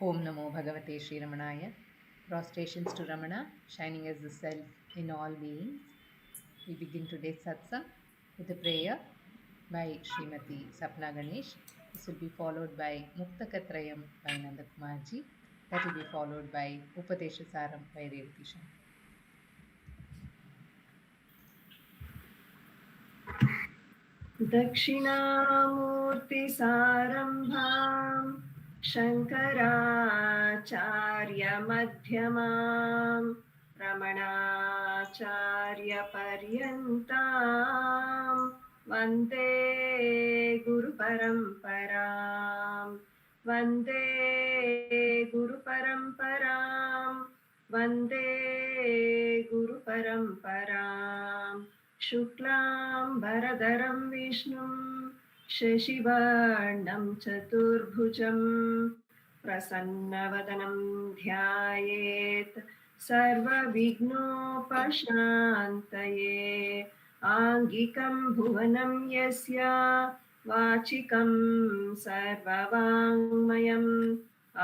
Om Namo Bhagavate Sri Ramanaya. Prostrations to Ramana, shining as the self in all beings. We begin today's satsang with a prayer by Srimati Sapna Ganesh. This will be followed by Muktakatrayam by Nandakumarji. That will be followed by Upadeshasaram by Revathi Shanti. दक्षिणामूर्तिसारम्भां शङ्कराचार्यमध्यमां रमणाचार्यपर्यन्तां वन्दे गुरुपरम्परां वन्दे गुरुपरम्परां वन्दे गुरुपरम्पराम् शुक्लां भरधरं विष्णुं शशिवर्णं चतुर्भुजं प्रसन्नवदनं ध्यायेत् सर्वविघ्नोपशान्तये आङ्गिकं भुवनं यस्य वाचिकं सर्ववाङ्मयम्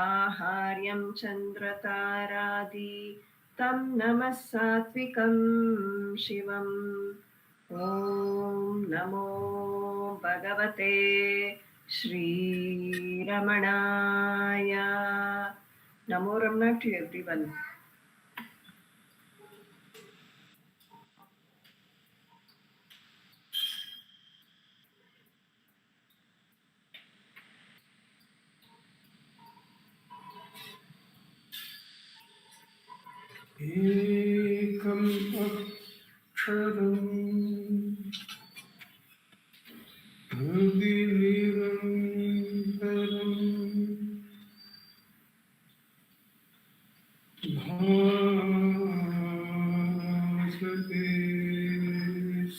आहार्यं चन्द्रतारादि तं नमः सात्विकं शिवम् ॐ नमो भगवते श्रीरमणाय. Namo Ramana to everyone. Ekam aksharam hृदि निरन्तरं भासते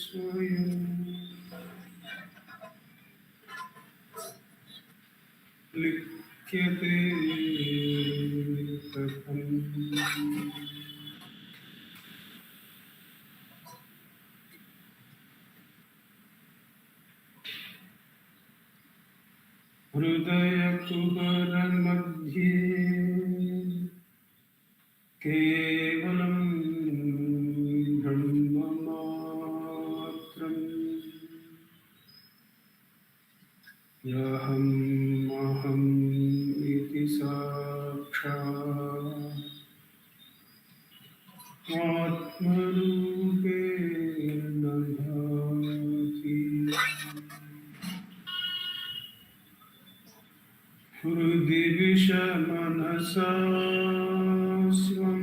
स्वयं लिख्यते कथम्. हृदयकुहरमध्ये केवलं ब्रह्ममात्रम् यहम् अहम् इति साक्षात् आत्मरूपेण भाति. हृदि विषमनसा स्वं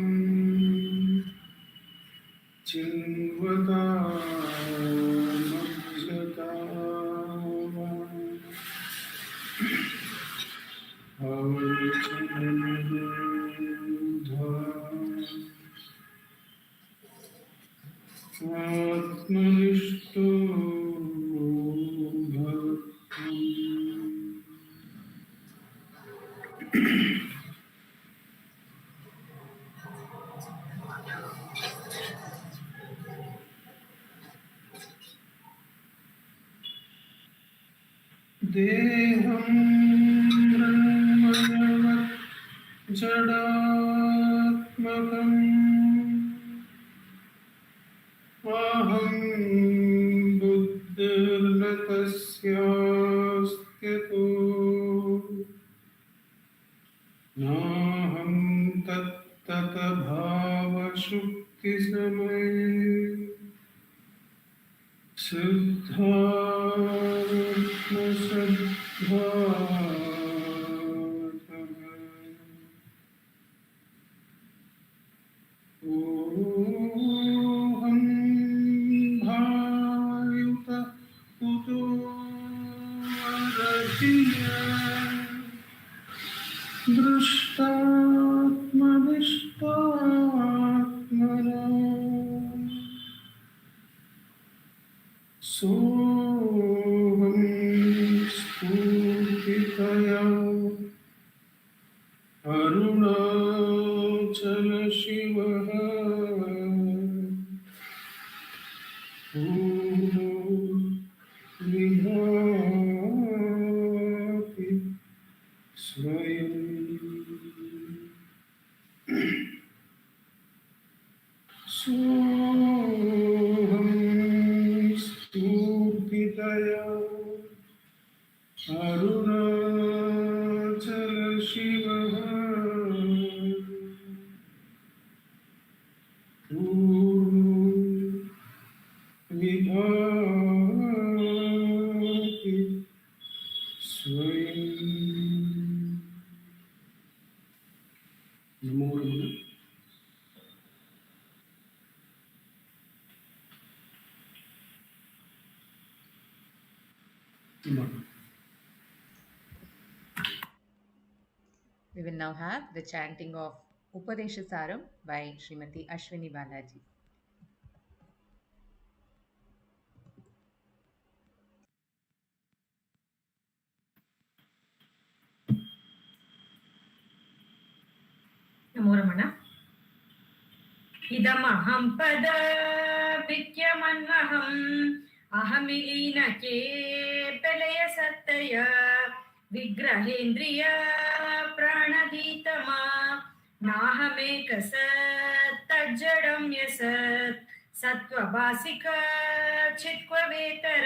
चिन्वता मज्जता आत्मनिष्ठो भवति. देहं ब्रह्मवत् जडात्मकम् अहं बुद्धिर्न तस्यास्त्यतो नाहं तत्तत भावशुक्तिसमये ओहं भावयुत कुतो वरधिया दृष्टात्मनिष्टात्मना सोहं स्फूर्तितया अरुणाचल शिवः विभाति स्वयम्. सोऽहं स्तूपितया अरुणाचल शिवः पूर्णं विभाति स्वयं. नमो नमः. We will now have the chanting of Upadeshasaram by Srimati Ashwini Balaji. नमो रमण. इदमहं पद विद्यमन्वहम् अहमिलीनके प्रलय सत्तय विग्रहेन्द्रिय प्राणधीतमा नाहमेकसत्तज्जडं यसत् सत्त्वभासिक चित्क्ववेतर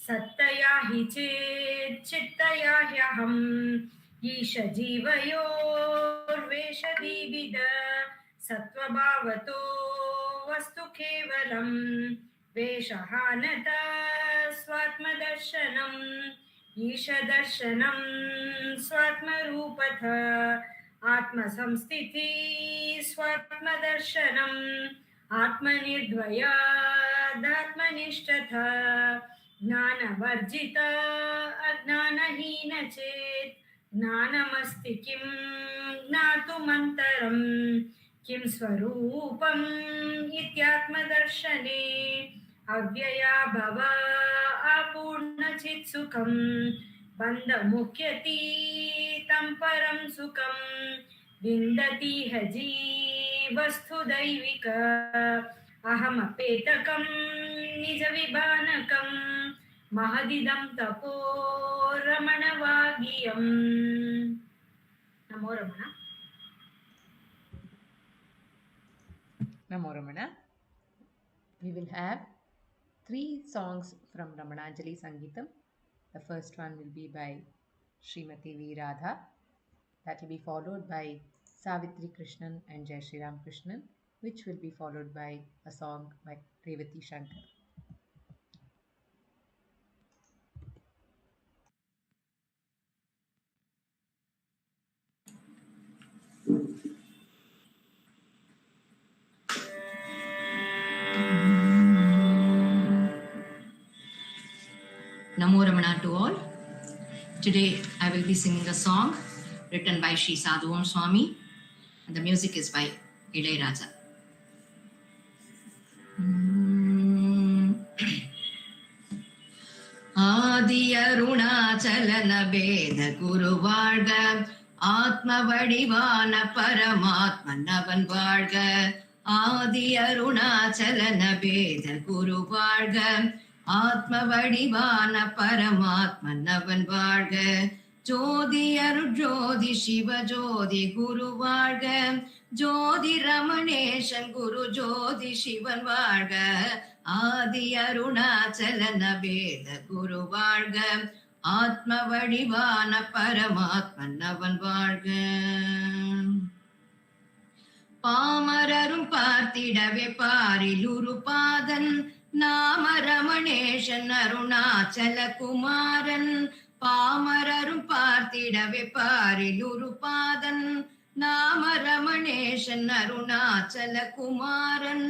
सत्तया हि चेत् चित्तया ह्यहम् ईश जीवयोर्वेषदीविद सत्त्वभावतो वस्तु केवलम् वेषहानत स्वात्मदर्शनम् ईशदर्शनं स्वात्मरूपथ आत्मसंस्थिति स्वात्मदर्शनम् आत्मनिर्द्वयादात्मनिष्ठथ ज्ञानवर्जित अज्ञानहीन चेत् ज्ञानमस्ति किं ज्ञातुमन्तरम् किं स्वरूपम् इत्यात्मदर्शने अव्यया भव अपूर्णचित्सुखम् बन्धमुख्यतीतं परं सुखम् विन्दतीह जीवस्तुदैविक अहमपेतकं निजविभानकम् महदिदं तपो रमणवागीयम्. नमो रमण. Namo Ramana. We will have 3 songs from Ramananjali Sangeetam. The first one will be by Srimati V. Radha. That will be followed by Savitri Krishnan and Jai Shri Ram Krishnan, which will be followed by a song by Revathi Shankar. Namo Ramana to all. Today I will be singing a song written by Sri Sadhuvam Swami, and the music is by Ilayaraja. ஆதி அருணாச்சலன பேத குரு வாழ்க ஆத்ம வடிவான பரமாத்மன் அவன் வாழ்க ஆதி அருணாச்சலன பேத குரு வாழ்க ஆத்ம வடிவான பரமாத்மன் அவன் வாழ்க ஜோதி அருட்ஜோதி சிவஜோதி குரு வாழ்க ஜோதி ரமணேசன் குரு ஜோதி சிவன் வாழ்க ஆதி அருணாச்சலன பேத குரு வாழ்க ஆத்ம வடிவான பரமாத்மன் அவன் வாழ்க பாமரரும் பார்த்திடவே பாரில் உருபாதன் நாம ரமணேசன் அருணாச்சல குமாரன் பாமரரும் பார்த்திடவே பாரில் உருபாதன் நாம ரமணேசன் அருணாச்சல குமாரன்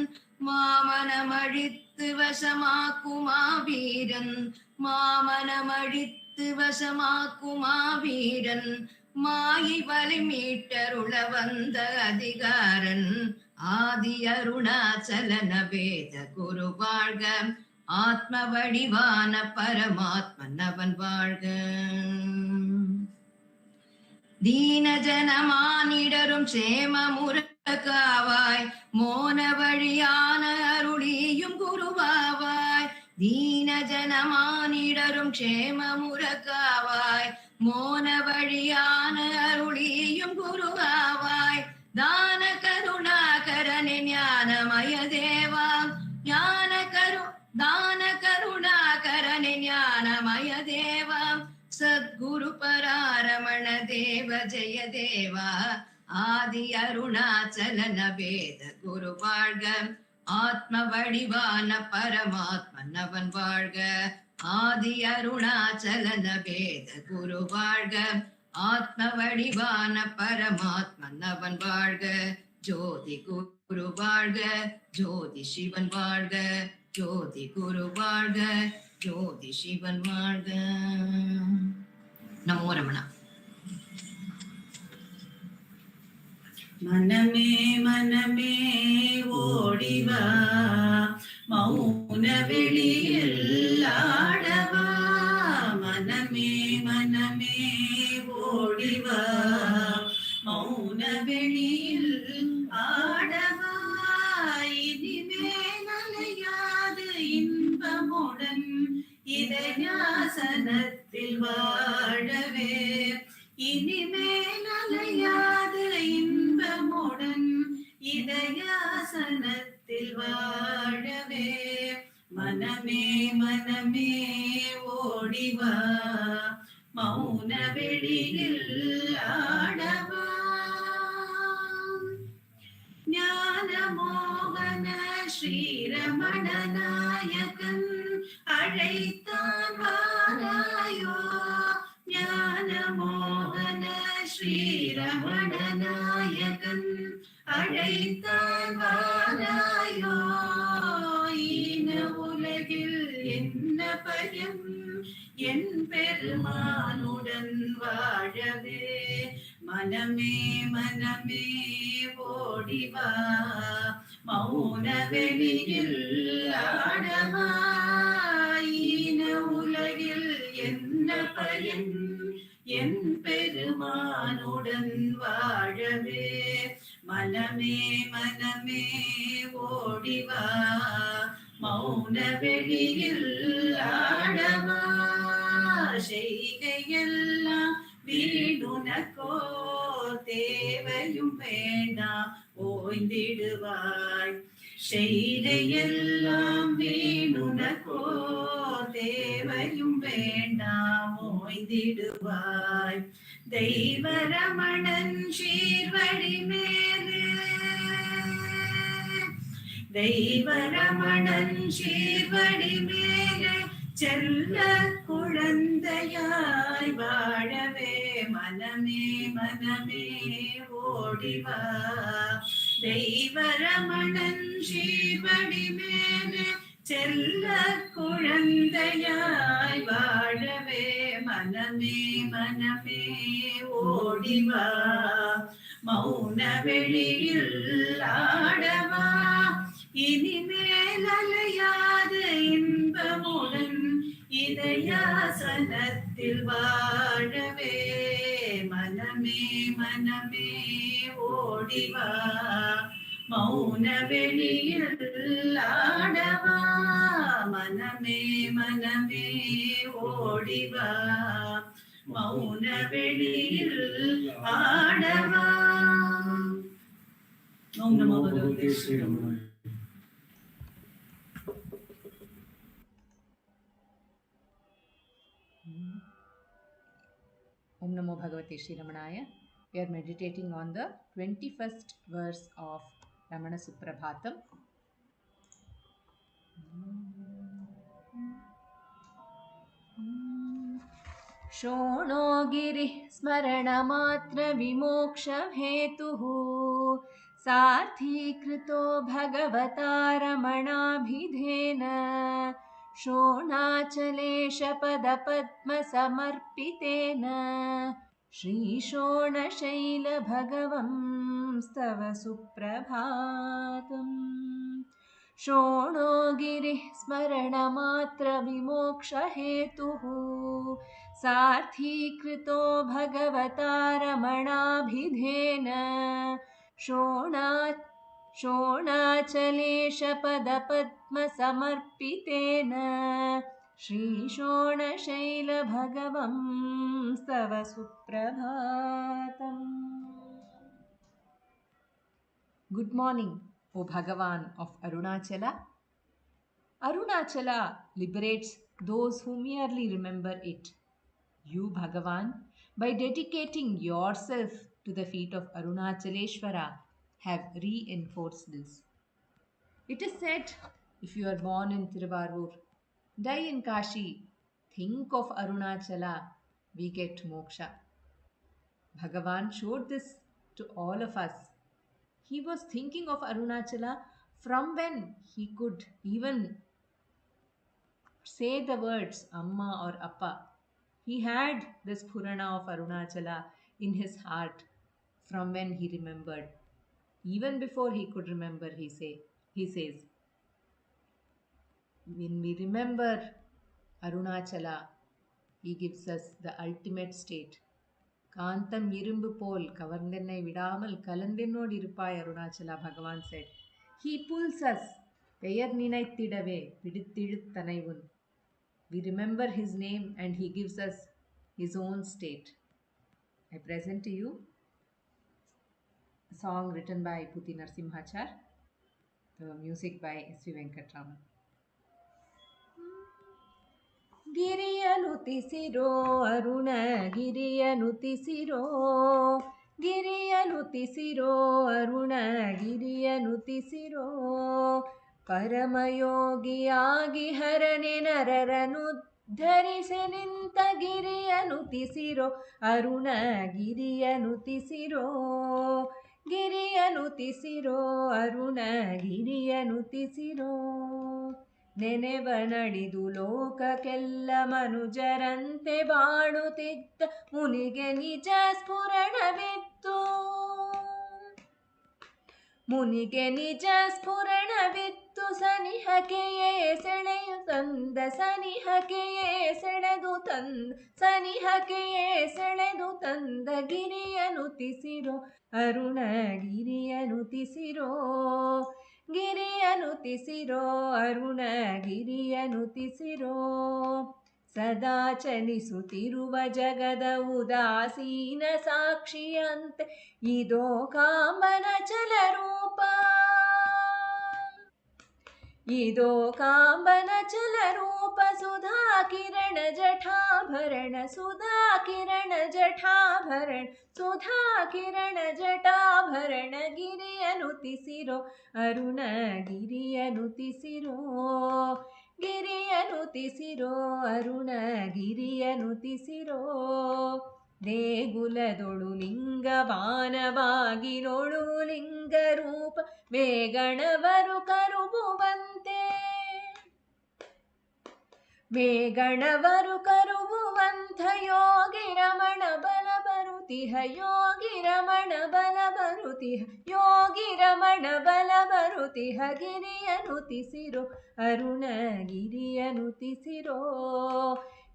மாமனமழித்து வசமாக்குமா வீரன் மாமனமழித்து வசமாக்குமா வீரன் மாயை வலை மீட்டருள வந்த அதிகாரன் ஆதி அருணாச்சலன பேத குரு வாழ்க ஆத்ம வடிவான பரமாத்மன் அவன் வாழ்க தீன ஜனமானிடரும் சேமமுறக்காவாய் மோன வழியான அருளியும் குருவாவாய் தீன ஜனமானிடரும் சேமமுறக்காவாய் மோன வழியான அருளியும் குருவாவாய் தான கருணாகரனே ஞானமய ஜெய தேவா ஆதி அருணாச்சலன வேத குரு வாழ்க ஆத்ம வடிவான பரமாத்மன் அவன் வாழ்க ஆதி அருணாச்சலன வேத குரு வாழ்க ஆத்ம வடிவான பரமாத்மன் அவன் வாழ்க ஜோதி குரு வாழ்க ஜோதி சிவன் வாழ்க ஜோதி குரு வாழ்க ஜோதி சிவன் வாழ்க. நமோ ரமணா. மனமே மனமே ஓடிவா மௌன வெளியில் ஆடவா மனமே மனமே ஓடிவா மௌன வெளியில் ஆடவா இனிமேல் அலையாது இன்பமுடன் இதயாசனத்தில் வாழவே இனிமேல் அலையாது இன்பமுடன் இதயாசனத்தில் வாழவே மனமே மனமே ஓடிவா மௌன வெளியில் ஆடவா ஞானமோகன ஸ்ரீரமணநாயகன் அழைத்தான் வாராயோ ஞானமோகன ஸ்ரீரமணநாயகன் அழைத்தான் வாராயோ ஈன உலகில் என்ன பயம் என் பெருமானுடன் வாழவே மனமே மனமே ஓடிவா மௌன வெளியில் ஆடவா ஈன உலகில் என்ன பயன் என் பெருமானுடன் வாழவே மனமே மனமே ஓடிவா மௌன வெளியில் ஆடவா செய்கையெல்லாம் வீடுனக்கோ தேவையும் வேண்டாம் ஓய்ந்திடுவாய் செய்கையெல்லாம் வீடுனக்கோ தேவையும் வேண்டாம் ஓய்ந்திடுவாய் தெய்வரமணன் சீர்வழி மேலே தெய்வரமணன் சீர்வழி மேலே செல்ல குழந்தையாய் வாழவே மனமே மனமே ஓடிவா தெய்வரமணன் சீர்வழி மேலே செல்ல குழந்தையாய் வாழவே மனமே மனமே ஓடிவா மௌன வெளியில் ஆடவா இனிமேல் அலையாது இன்பமுடன் இதயாசனத்தில் வாழவே மனமே மனமே ஓடிவா மௌன வெளியில் ஆடவா மனமே மனமே ஓடிவா மௌன வெளியில் ஆடவா. ஓம் நமோ பகவதே Sri ரமணாய. Om Namo Bhagavate Sri Ramanaya. We are meditating on the 21st verse of Ramana Suprabhatam. शोणो गिरिः स्मरणमात्रविमोक्षहेतुः सार्थीकृतो भगवता रमणाभिधेन शोणाचलेशपदपद्मसमर्पितेन श्रीशोणशैलभगवंस्तव सुप्रभातम् शोणो गिरिः स्मरणमात्रविमोक्षहेतुः सार्थीकृतो भगवता रमणाभिधेन शोणाचलेशपदपद्मसमर्पितेन श्रीशोणशैलभगवंस्तव सुप्रभातम्. Good morning, O Bhagavan of Arunachala. Arunachala liberates those who merely remember it. You, Bhagavan, by dedicating yourself to the feet of Arunachaleshwara, have reinforced this. It is said, if you are born in Tiruvarur, die in Kashi, think of Arunachala, we get moksha. Bhagavan showed this to all of us. He was thinking of Arunachala from when he could even say the words Amma or Appa. He had this Purana of Arunachala in his heart from when he remembered. Even before he could remember, he says, when we remember Arunachala, he gives us the ultimate state. Kantam irumbu pol kavarndennai vidamal kalandennod iruppai Arunachala, Bhagavan said. He pulls us. Peyar ninaithidave pidithiluttanai. We remember his name and he gives us his own state. I present to you a song written by Puti Narsimhachar, the music by S.V. Venkatraman. ಗಿರಿಯನುತಿಸಿರೋ Aruna ಗಿರಿಯನುತಿಸಿರೋ ಗಿರಿಯನುತಿಸಿರೋ Aruna ಗಿರಿಯನುತಿಸಿರೋ ಪರಮಯೋಗಿಯಾಗಿ ಹರನೆ ನರರನು ಧರಿಸಿ ನಿಂತ ಗಿರಿಯನುತಿಸಿರೋ ಅರುಣ ಗಿರಿಯನುತಿಸಿರೋ ಗಿರಿಯನುತಿಸಿರೋ ಅರುಣ ಗಿರಿಯನುತಿಸಿರೋ ನೆನೆವ ನಡಿದು ಲೋಕಕ್ಕೆಲ್ಲ ಮನುಜರಂತೆ ಬಾಳುತ್ತಿದ್ದ ಮುನಿಗೆ ನಿಜ ಸ್ಫುರಣವಿತ್ತು ಮುನಿಗೆ ನಿಜ ಸ್ಫುರಣವಿತ್ತು ಸನಿಹಕೆಯೇ ಸೆಳೆಯು ತಂದ ಸನಿಹಕೆಯೇ ಸೆಳೆದು ತಂದ ಸನಿಹಕೆಯೇ ಸೆಳೆದು ತಂದ ಗಿರಿಯನುತಿಸಿರೋ ಅರುಣ ಗಿರಿಯನುತಿಸಿರೋ ಗಿರಿಯನುತಿಸಿರೋ ಅರುಣ ಗಿರಿಯನುತಿಸಿರೋ ಸದಾ ಚಲಿಸುತ್ತಿರುವ ಜಗದ ಉದಾಸೀನ ಸಾಕ್ಷಿಯಂತೆ ಇದೋ ಕಾಮನ ಚಲರೂಪ ಇದೋ ಕಾಂಬನ ಚಲರೂಪ ಸುಧಾ ಕಿರಣ ಜಠಾಭರಣ ಸುಧಾ ಕಿರಣ ಜಠಾಭರಣ ಸುಧಾ ಕಿರಣ ಜಟಾಭರಣ ಗಿರಿಯನುತಿಸಿರೋ ಅರುಣ ಗಿರಿಯನುತಿಸಿರೋ ಗಿರಿಯನುತಿಸಿರೋ ಅರುಣ ಗಿರಿಯನುತಿಸಿರೋ ದೇಗುಲದೊಳು ಲಿಂಗವಾನವಾಗಿರೊಳು ಲಿಂಗ ರೂಪ ಮೇಗಣವರು ಕರುಬುವಂತೆ ಮೇಗಣವರು ಕರುಬುವಂಥ ಯೋಗಿ ರಮಣ ಬಲ ಬರುತಿಹ ಯೋಗಿ ರಮಣ ಬಲ ಬರುತಿಹ ಯೋಗಿ ರಮಣ ಬಲ ಬರುತಿಹ ಗಿರಿಯನುತಿಸಿರೋ ಅರುಣ ಗಿರಿಯನುತಿಸಿರೋ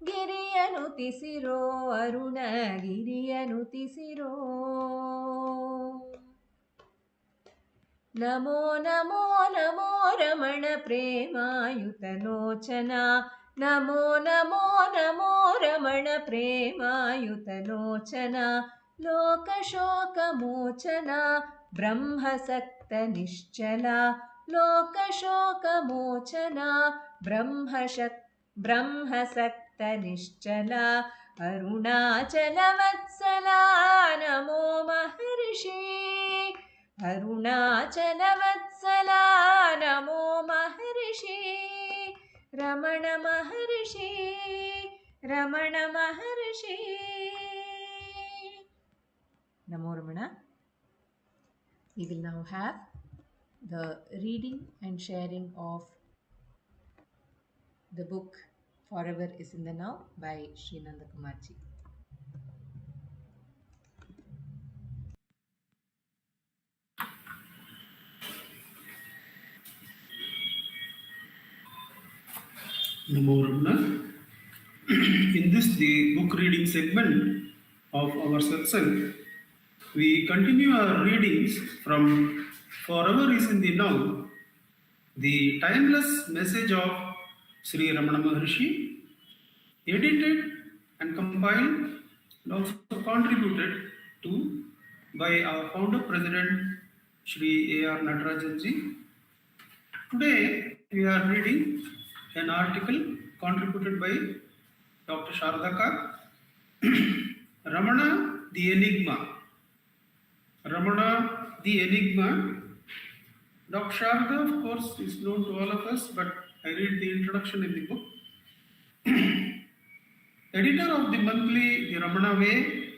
ಗಿರಿಯನುತಿಸಿರೋ ಅರುಣ ಗಿರಿಯನುತಿಸಿರೋ ನಮೋ ನಮೋ ನಮೋ ರಮಣ ಪ್ರೇಮಾಯುತಲೋಚನ ನಮೋ ನಮೋ ನಮೋ ರಮಣ ಪ್ರೇಮಾಯುತಲೋಚನ ಲೋಕಶೋಕಮೋಚನ ಬ್ರಹ್ಮಸಕ್ತ ನಿಶ್ಚಲ ಲೋಕಶೋಕಮೋಚನ ಬ್ರಹ್ಮಸಕ್ತ ನಿಶ್ಚಲ ಅರುಣಾಚಲವತ್ಸಲ ನಮೋ ಮಹರ್ಷಿ ಅರುಣಾಚಲವತ್ಸಲ ನಮೋ ಮಹರ್ಷಿ ರಮಣ ಮಹರ್ಷಿ ರಮಣ ಮಹರ್ಷಿ ನಮೋ Ramana. We will now have the reading and sharing of the book Forever is in the Now by Sri Nandakumarji. Namo Ramana. In this, the book reading segment of our satsang, we continue our readings from Forever is in the Now, the timeless message of Sri Ramana Maharshi, edited and compiled and also contributed to by our founder president Shri A.R. Natarajanji. Today we are reading an article contributed by Dr. Sharadaka Ramana the Enigma. Ramana the Enigma. Dr. Sharda, of course, is known to all of us, but I read the introduction in the book. Editor of the monthly The Ramana Way,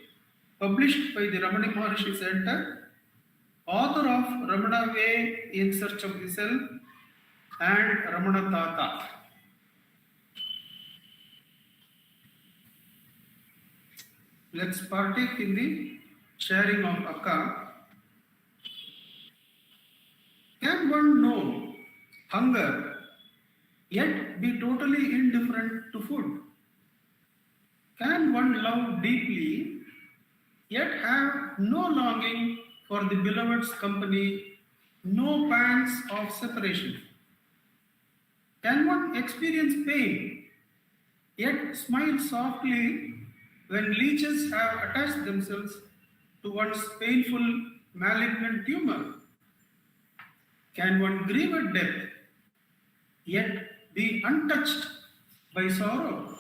published by the Ramana Maharshi Center, author of Ramana Way in Search of the Self and Ramana Tata. Let's partake in the sharing of Akka. Can one know hunger yet be totally indifferent to food? Can one love deeply yet have no longing for the beloved's company, no pangs of separation? Can one experience pain yet smile softly when leeches have attached themselves to one's painful malignant tumor? Can one grieve at death yet be untouched by sorrow?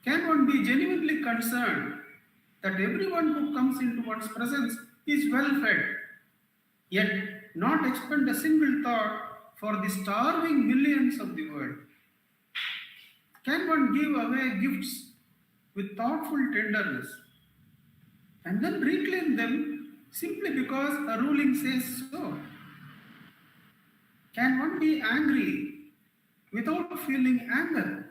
Can one be genuinely concerned that everyone who comes into one's presence is well fed, yet not expend a single thought for the starving millions of the world? Can one give away gifts with thoughtful tenderness and then reclaim them simply because a ruling says so? Can one be angry without feeling anger?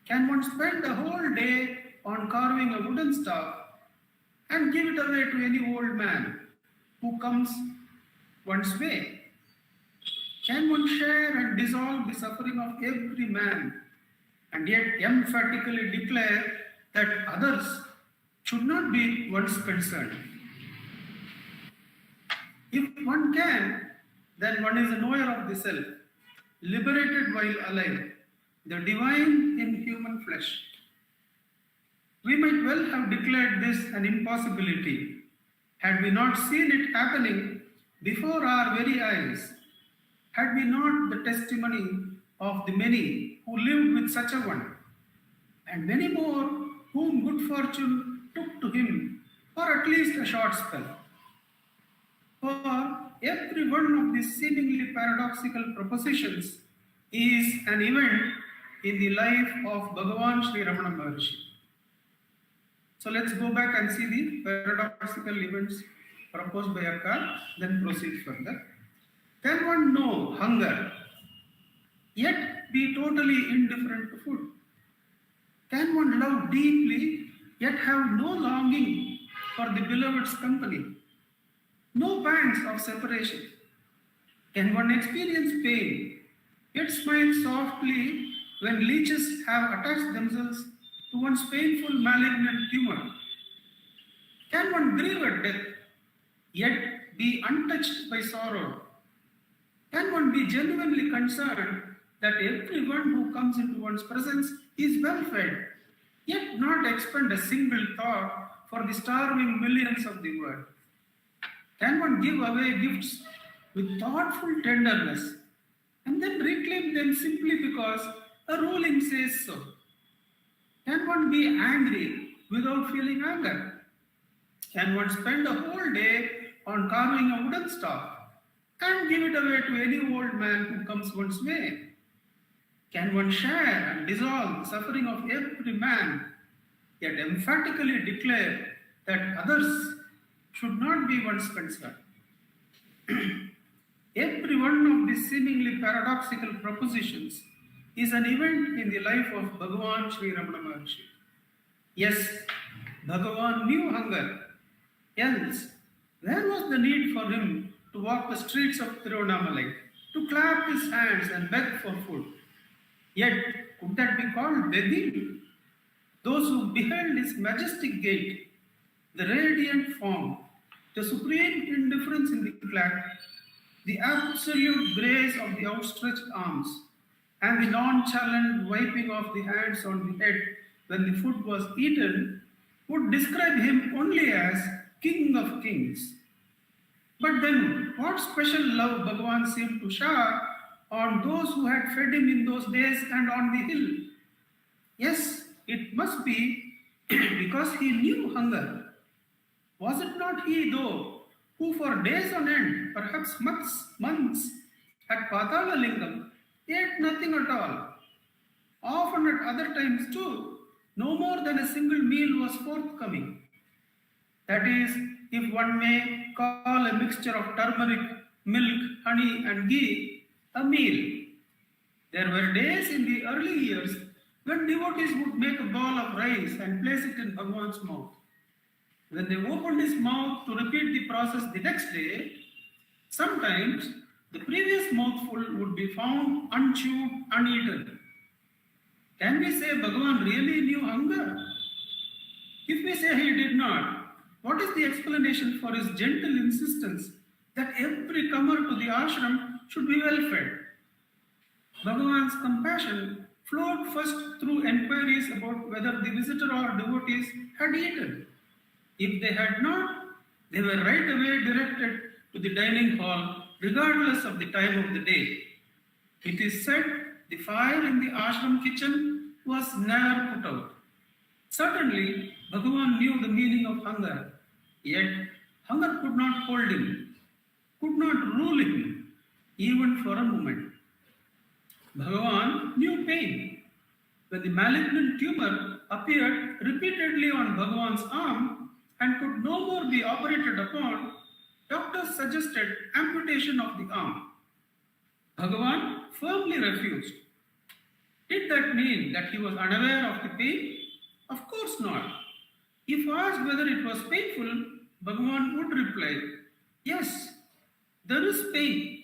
Can one spend a whole day on carving a wooden staff and give it away to any old man who comes one's way? Can one share and dissolve the suffering of every man and yet emphatically declare that others should not be one's concern? If one can, then one is a knower of the self, liberated while alive, the divine in human flesh. We might well have declared this an impossibility had we not seen it happening before our very eyes, had we not the testimony of the many who lived with such a one, and many more whom good fortune took to him for at least a short spell. For every one of these seemingly paradoxical propositions is an event in the life of Bhagavan Sri Ramana Maharshi. So let's go back and see the paradoxical events proposed by Akka, then proceed further. Can one know hunger, yet be totally indifferent to food? Can one love deeply, yet have no longing for the beloved's company? No pangs of separation? Can one experience pain, yet smile softly when leeches have attached themselves to one's painful malignant tumor? Can one grieve at death, yet be untouched by sorrow? Can one be genuinely concerned that everyone who comes into one's presence is well fed, yet not expend a single thought for the starving millions of the world? Can one give away gifts with thoughtful tenderness and then reclaim them simply because a ruling says so? Can one be angry without feeling anger? Can one spend a whole day on carving a wooden staff and give it away to any old man who comes one's way? Can one share and dissolve the suffering of every man, yet emphatically declare that others should not be one's concern? Every one of these seemingly paradoxical propositions is an event in the life of Bhagavan Sri Ramana Maharshi. Yes, Bhagavan knew hunger, else where was the need for him to walk the streets of Tiruvannamalai, to clap his hands and beg for food? Yet, could that be called begging? Those who beheld his majestic gait, the radiant form, the supreme indifference in the clap, the absolute grace of the outstretched arms, and the nonchalant wiping of the hands on the head when the food was eaten, would describe him only as King of Kings. But then, what special love Bhagavan seemed to shower on those who had fed him in those days and on the hill? Yes, it must be because he knew hunger. Was it not he, though, who for days on end, perhaps months, at Patala Lingam, ate nothing at all? Often at other times too, no more than a single meal was forthcoming. That is, if one may call a mixture of turmeric, milk, honey, and ghee a meal. There were days in the early years when devotees would make a ball of rice and place it in Bhagavan's mouth. When they opened his mouth to repeat the process the next day, sometimes the previous mouthful would be found unchewed, uneaten. Can we say Bhagavan really knew hunger? If we say he did not, what is the explanation for his gentle insistence that every comer to the ashram should be well fed? Bhagavan's compassion flowed first through enquiries about whether the visitor or devotees had eaten. If they had not, they were right away directed to the dining hall, regardless of the time of the day. It is said the fire in the ashram kitchen was never put out. Certainly, Bhagavan knew the meaning of hunger, yet hunger could not hold him, could not rule him, even for a moment. Bhagavan knew pain. When the malignant tumor appeared repeatedly on Bhagavan's arm and could no more be operated upon, doctors suggested amputation of the arm. Bhagavan firmly refused. Did that mean that he was unaware of the pain? Of course not. If asked whether it was painful, Bhagavan would reply, yes, there is pain.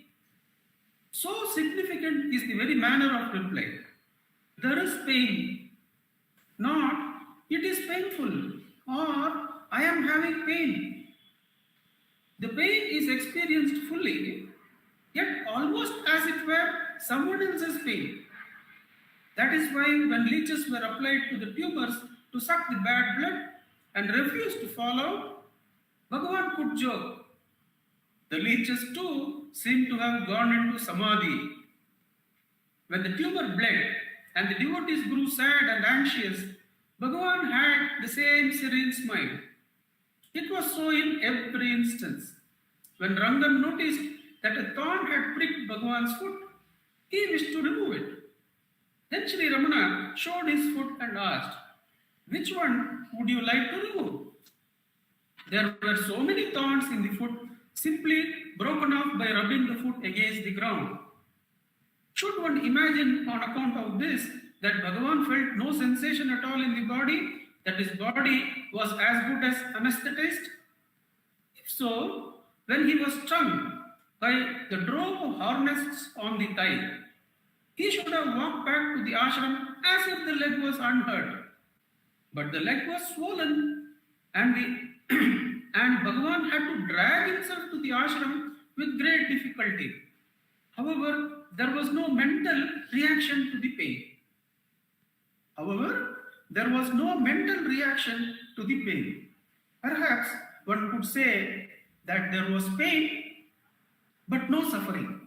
So significant is the very manner of reply. There is pain, not it is painful or I am having pain. The pain is experienced fully, yet almost as it were someone else's pain. That is why when leeches were applied to the tumors to suck the bad blood and refused to fall out, Bhagavan could joke. The leeches too seem to have gone into samadhi. When the tumor bled and the devotees grew sad and anxious, Bhagavan had the same serene smile. It was so in every instance. When Rangan noticed that a thorn had pricked Bhagavan's foot, he wished to remove it. Then Sri Ramana showed his foot and asked, which one would you like to remove? There were so many thorns in the foot, simply broken off by rubbing the foot against the ground. Should one imagine on account of this that Bhagavan felt no sensation at all in the body, that his body was as good as anesthetized? If so, when he was stung by the drove of hornets on the thigh, he should have walked back to the ashram as if the leg was unhurt. But the leg was swollen and Bhagavan had to drag himself to the ashram with great difficulty. However, there was no mental reaction to the pain. Perhaps one could say that there was pain but no suffering.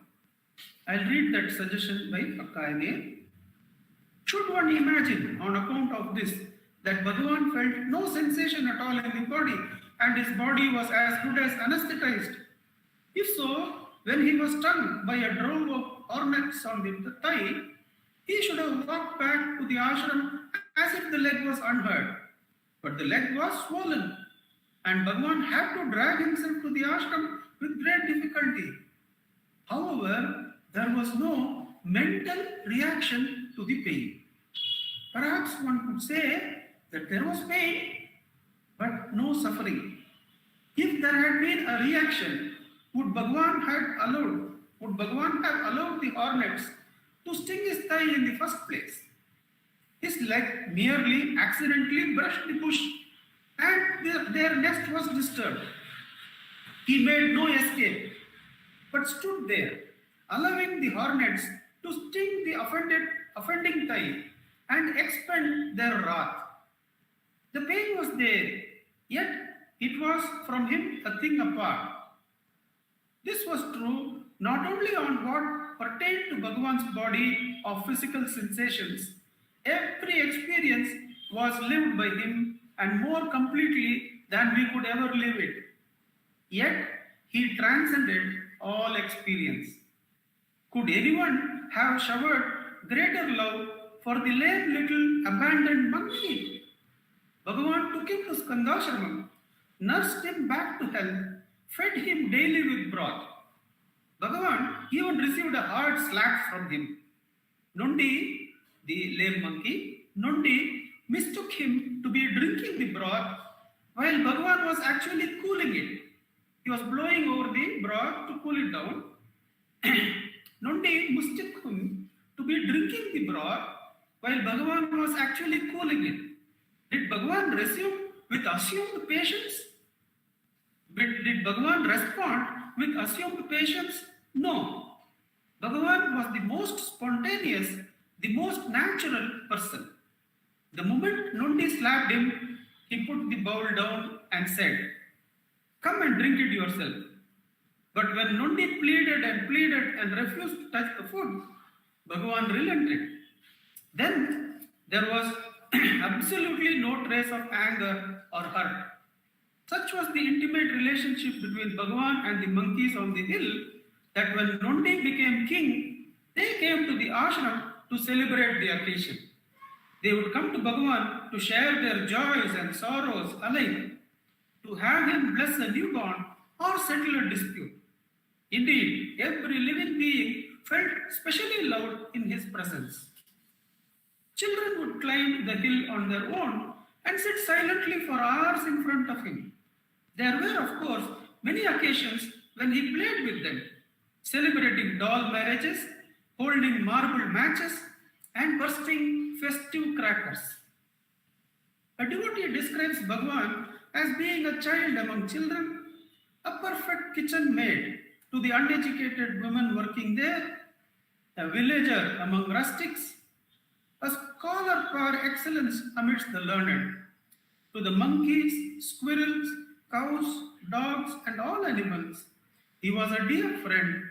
I'll read that suggestion by Akkayane. Should one imagine on account of this that Bhagavan felt no sensation at all in the body and his body was as good as anesthetized? If so, when he was stung by a drove of hornets on the thigh, he should have walked back to the ashram as if the leg was unhurt. But the leg was swollen and Bhagavan had to drag himself to the ashram with great difficulty. However, there was no mental reaction to the pain. Perhaps one could say that there was pain but no suffering. If there had been a reaction, would Bhagavan have allowed the hornets to sting his thigh in the first place? His leg merely accidentally brushed the bush and their nest was disturbed. He made no escape, but stood there, allowing the hornets to sting the offending thigh and expend their wrath. The pain was there, yet it was from him a thing apart. This was true not only on what pertained to Bhagavan's body of physical sensations. Every experience was lived by him and more completely than we could ever live it. Yet, he transcended all experience. Could anyone have showered greater love for the lame little abandoned monkey? Bhagavan took him to Skandashramam, nursed him back to health, fed him daily with broth. Bhagavan even received a hard slap from him. Nundi, the lame monkey, Nundi mistook him to be drinking the broth while Bhagavan was actually cooling it. He was blowing over the broth to cool it down. Nundi mistook him to be drinking the broth while Bhagavan was actually cooling it. Did Bhagavan receive with assumed patience? Did Bhagavan respond with assumed patience? No. Bhagavan was the most spontaneous, the most natural person. The moment Nundi slapped him, he put the bowl down and said, "Come and drink it yourself." But when Nundi pleaded and refused to touch the food, Bhagavan relented. Then there was absolutely no trace of anger or hurt. Such was the intimate relationship between Bhagavan and the monkeys on the hill that when Nundi became king, they came to the ashram to celebrate the occasion. They would come to Bhagavan to share their joys and sorrows alike, to have him bless a newborn or settle a dispute. Indeed, every living being felt specially loved in his presence. Children would climb the hill on their own and sit silently for hours in front of him. There were, of course, many occasions when he played with them, celebrating doll marriages, holding marble matches, and bursting festive crackers. A devotee describes Bhagavan as being a child among children, a perfect kitchen maid to the uneducated women working there, a villager among rustics, a scholar par excellence amidst the learned. To the monkeys, squirrels, cows, dogs, and all animals, he was a dear friend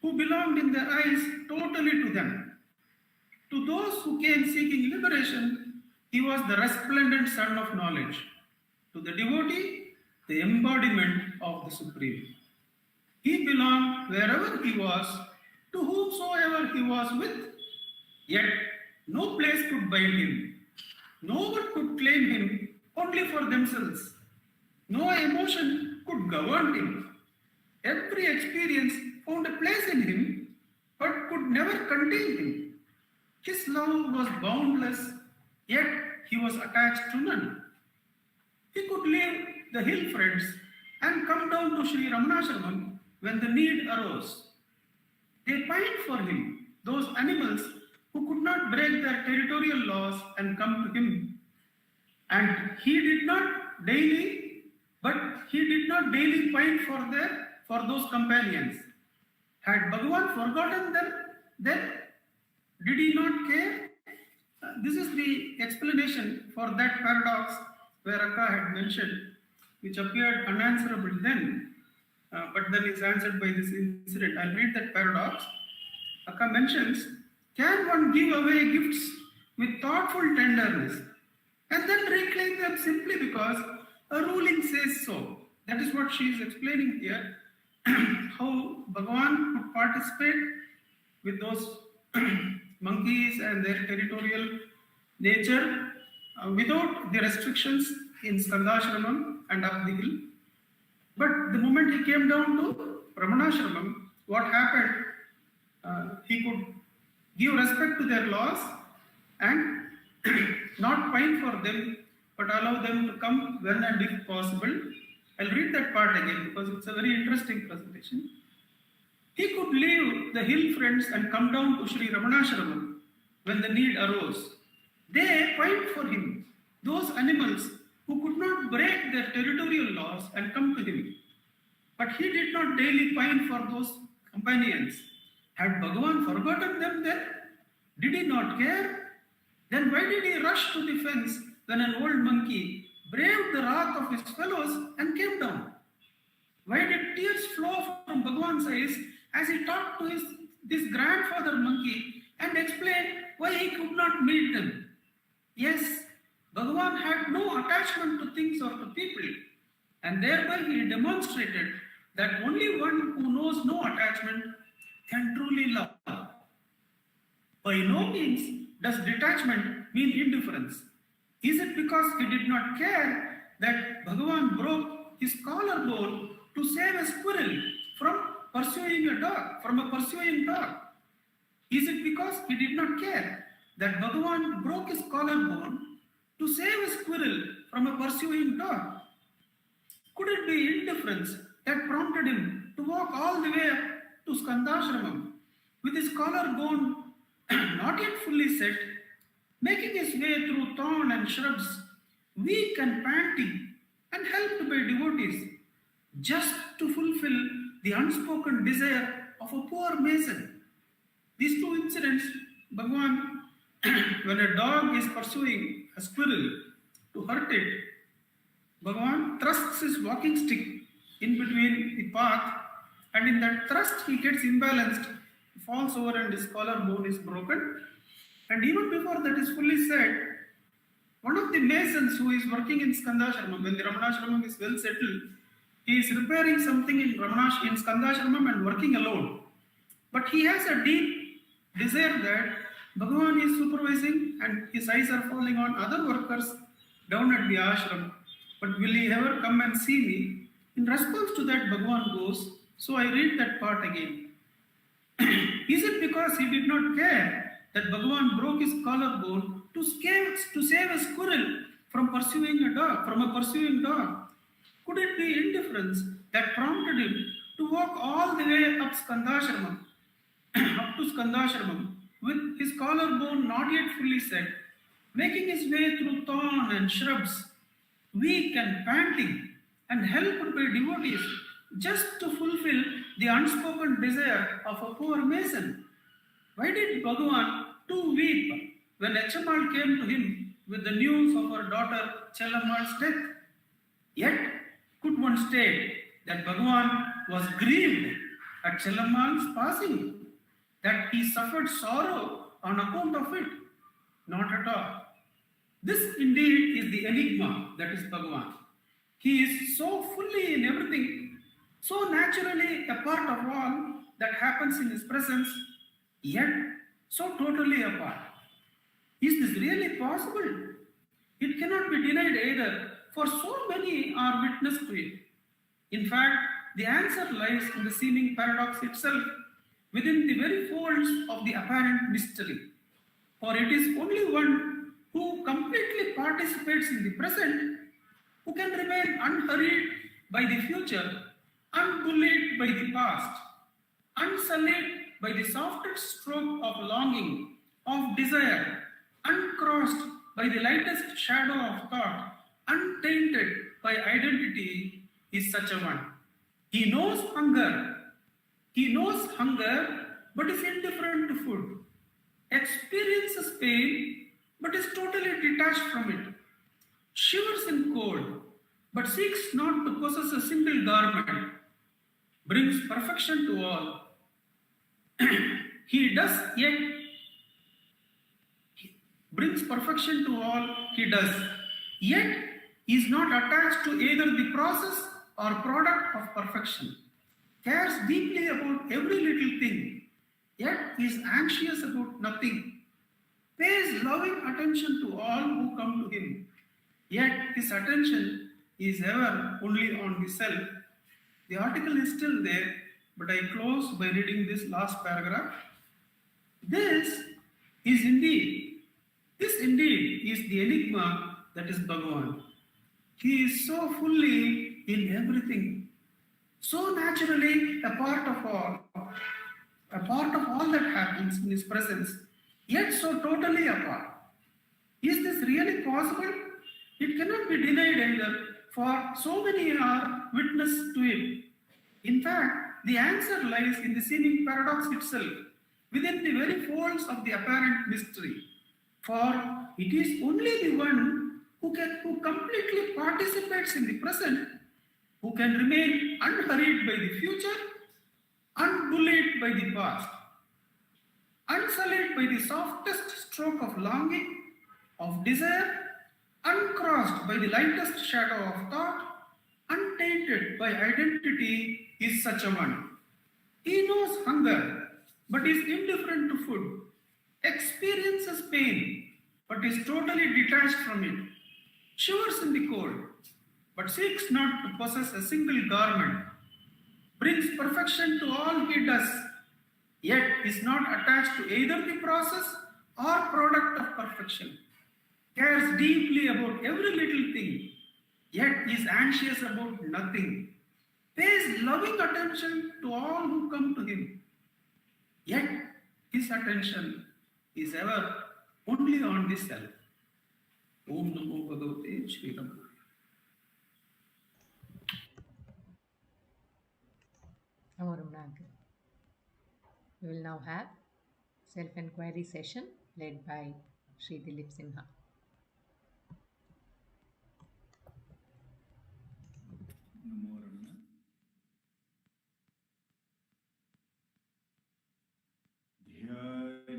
who belonged in their eyes totally to them. To those who came seeking liberation, he was the resplendent sun of knowledge. To the devotee, the embodiment of the Supreme. He belonged wherever he was, to whomsoever he was with, yet no place could bind him. No one could claim him only for themselves. No emotion could govern him. Every experience found a place in him, but could never contain him. His love was boundless, yet he was attached to none. He could leave the hill friends and come down to Sri Ramanashram when the need arose. They pined for him, those animals who could not break their territorial laws and come to him. And he did not daily pine for those companions. Had Bhagavan forgotten them then? Did he not care? This is the explanation for that paradox where Akka had mentioned, which appeared unanswerable then, but then is answered by this incident. I'll read that paradox. Akka mentions, can one give away gifts with thoughtful tenderness and then reclaim them simply because a ruling says so? That is what she is explaining here, how Bhagavan could participate with those monkeys and their territorial nature without the restrictions in Skandashramam and up the hill. But the moment he came down to Ramanashramam, what happened? He could give respect to their laws and not pine for them, but allow them to come when and if possible. I'll read that part again because it's a very interesting presentation. He could leave the hill friends and come down to Sri Ramanashramam when the need arose. They pined for him, those animals who could not break their territorial laws and come to him. But he did not daily pine for those companions. Had Bhagavan forgotten them then? Did he not care? Then why did he rush to the fence when an old monkey braved the wrath of his fellows and came down? Why did tears flow from Bhagavan's eyes as he talked to this grandfather monkey and explained why he could not meet them? Yes, Bhagavan had no attachment to things or to people, and thereby he demonstrated that only one who knows no attachment can truly love. By no means does detachment mean indifference. Is it because he did not care that Bhagavan broke his collarbone to save a squirrel from from a pursuing dog? Is it because he did not care that Bhagavan broke his collarbone to save a squirrel from a pursuing dog? Could it be indifference that prompted him to walk all the way up to Skandashramam with his collarbone not yet fully set, making his way through thorn and shrubs, weak and panting, and helped by devotees, just to fulfill the unspoken desire of a poor mason? These two incidents, Bhagavan, when a dog is pursuing a squirrel to hurt it, Bhagavan thrusts his walking stick in between the path, and in that thrust he gets imbalanced, falls over, and his collarbone is broken. And even before that is fully said, one of the masons who is working in Skandashramam, when the Ramanashramam is well settled, he is repairing something in Skandashramam and working alone. But he has a deep desire that Bhagavan is supervising and his eyes are falling on other workers down at the ashram. But will he ever come and see me? In response to that, Bhagavan goes, so I read that part again. Is it because he did not care that Bhagavan broke his collarbone to save a squirrel from a pursuing dog? Could it be indifference that prompted him to walk all the way up to Skandashramam with his collarbone not yet fully set, making his way through thorn and shrubs, weak and panting, and helped by devotees, just to fulfill the unspoken desire of a poor mason? Why did Bhagavan too weep when Echamal came to him with the news of her daughter Chellamal's death? Yet could one state that Bhagavan was grieved at Chellamal's passing, that he suffered sorrow on account of it? Not at all. This indeed is the enigma that is Bhagavan. He is so fully in everything, so naturally a part of all that happens in his presence, yet so totally apart. Is this really possible? It cannot be denied either, for so many are witness to it. In fact, the answer lies in the seeming paradox itself, within the very folds of the apparent mystery. For it is only one who completely participates in the present who can remain unhurried by the future, unbullied by the past, unsullied by the softest stroke of longing, of desire, uncrossed by the lightest shadow of thought, untainted by identity, is such a one. He knows hunger, but is indifferent to food, experiences pain, but is totally detached from it, shivers in cold, but seeks not to possess a single garment, brings perfection to all. He does, yet brings perfection to all he does, yet is not attached to either the process or product of perfection, cares deeply about every little thing, yet is anxious about nothing, pays loving attention to all who come to him, yet his attention is ever only on the self. The article is still there, but I close by reading this last paragraph. This indeed is the enigma that is Bhagavan. He is so fully in everything, so naturally a part of all that happens in his presence, yet so totally apart. Is this really possible? It cannot be denied either, for so many are witness to it. In fact, the answer lies in the seeming paradox itself, within the very folds of the apparent mystery. For it is only the one who completely participates in the present, who can remain unhurried by the future, unbullied by the past, unsullied by the softest stroke of longing, of desire, uncrossed by the lightest shadow of thought, untainted by identity, is such a one. He knows hunger, but is indifferent to food, experiences pain, but is totally detached from it, shivers in the cold, but seeks not to possess a single garment, brings perfection to all he does, yet is not attached to either the process or product of perfection, cares deeply about every little thing, yet is anxious about nothing, pays loving attention to all who come to him, yet his attention is ever only on the self. Om Namo Bhagavate Shri Ramanaya. Namo Ramanacentre. We will now have self-inquiry session led by Sri Dilip Sinha. Namo Ramana.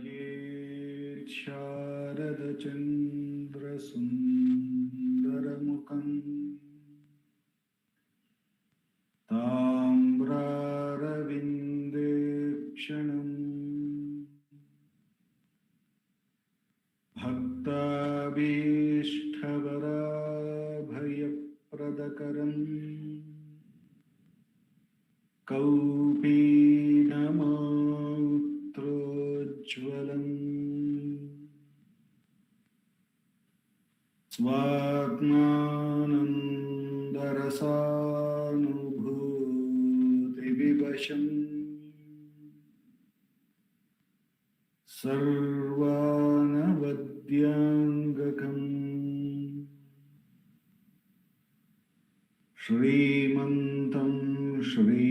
ध्यायेत् शारदचन्द्रसुन्दरमुखम् ताम्रारविन्देक्षणम् भक्ताभीष्टवराभयप्रदकरम् कौपीनमोत्रोज्ज्वलम् स्वात्मानन्दरसानुभूतिविवशम् सर्वानवद्याङ्गकम् श्रीमन्तं श्रीरमणेश्वरं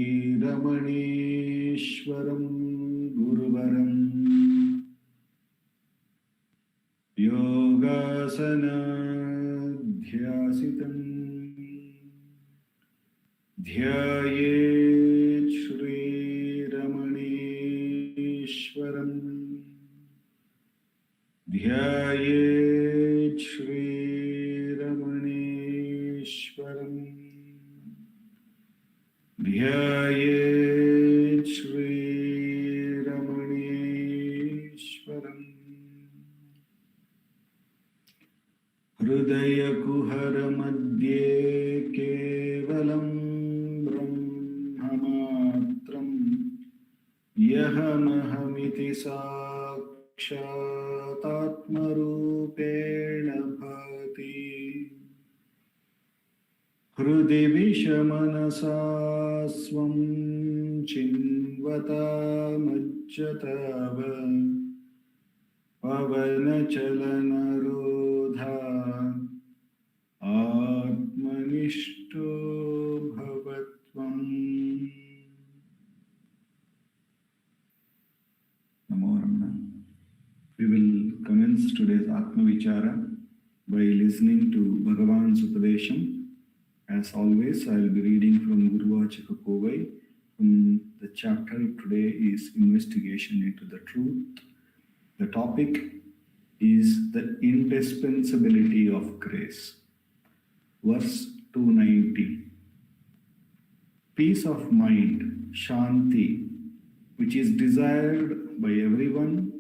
गुरुवरं योगासनाध्यासितं ध्यायेत् श्रीरमणेश्वरं ध्यायेत् श्रीरमणेश्वरम् ध्यायेत् श्रीरमणेश्वरम् हृदयकुहरमध्ये केवलं ब्रह्ममात्रं यहमहमिति साक्षातात्मरूपेण भाति हृदि विषमनसा स्वं चिन्वतामज्जताव पवनचलनरोधा आत्मनिष्ठो भवत्वम्। Namo Ramana. We will commence today's Atma Vichara by listening to Bhagavan's Upadesham. As always, I will be reading from Guru Vachaka Kovai. The chapter today is Investigation into the Truth. The topic is the indispensability of grace. Verse 290. Peace of mind, Shanti, which is desired by everyone,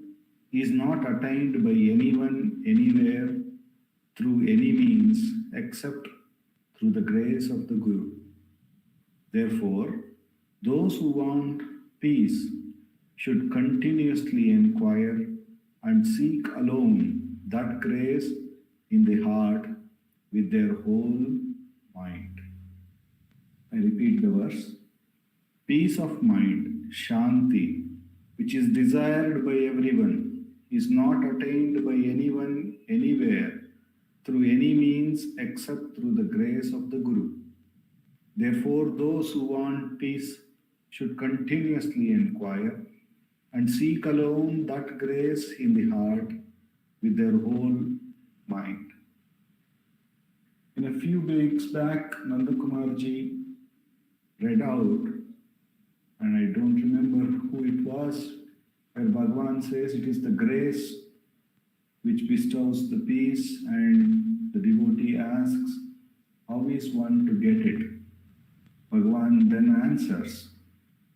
is not attained by anyone, anywhere, through any means, except through the grace of the Guru. Therefore, those who want peace should continuously inquire and seek alone that grace in the heart with their whole mind. I repeat the verse. Peace of mind, Shanti, which is desired by everyone, is not attained by anyone, anywhere, through any means except through the grace of the Guru. Therefore, those who want peace should continuously inquire and seek alone that grace in the heart with their whole mind. In a few weeks back, Nandakumarji read out, and I don't remember who it was, where Bhagavan says it is the grace which bestows the peace, and the devotee asks, how is one to get it? Bhagavan then answers,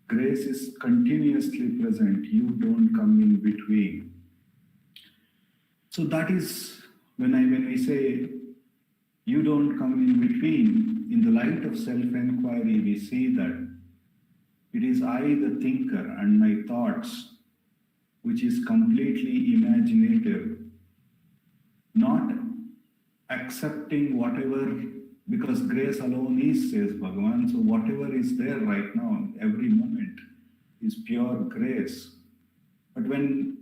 grace is continuously present, you don't come in between. So that is when we say, you don't come in between, in the light of self-enquiry, we see that it is I, the thinker, and my thoughts, which is completely imaginative, not accepting whatever, because grace alone is, says Bhagavan. So whatever is there right now, every moment, is pure grace. But when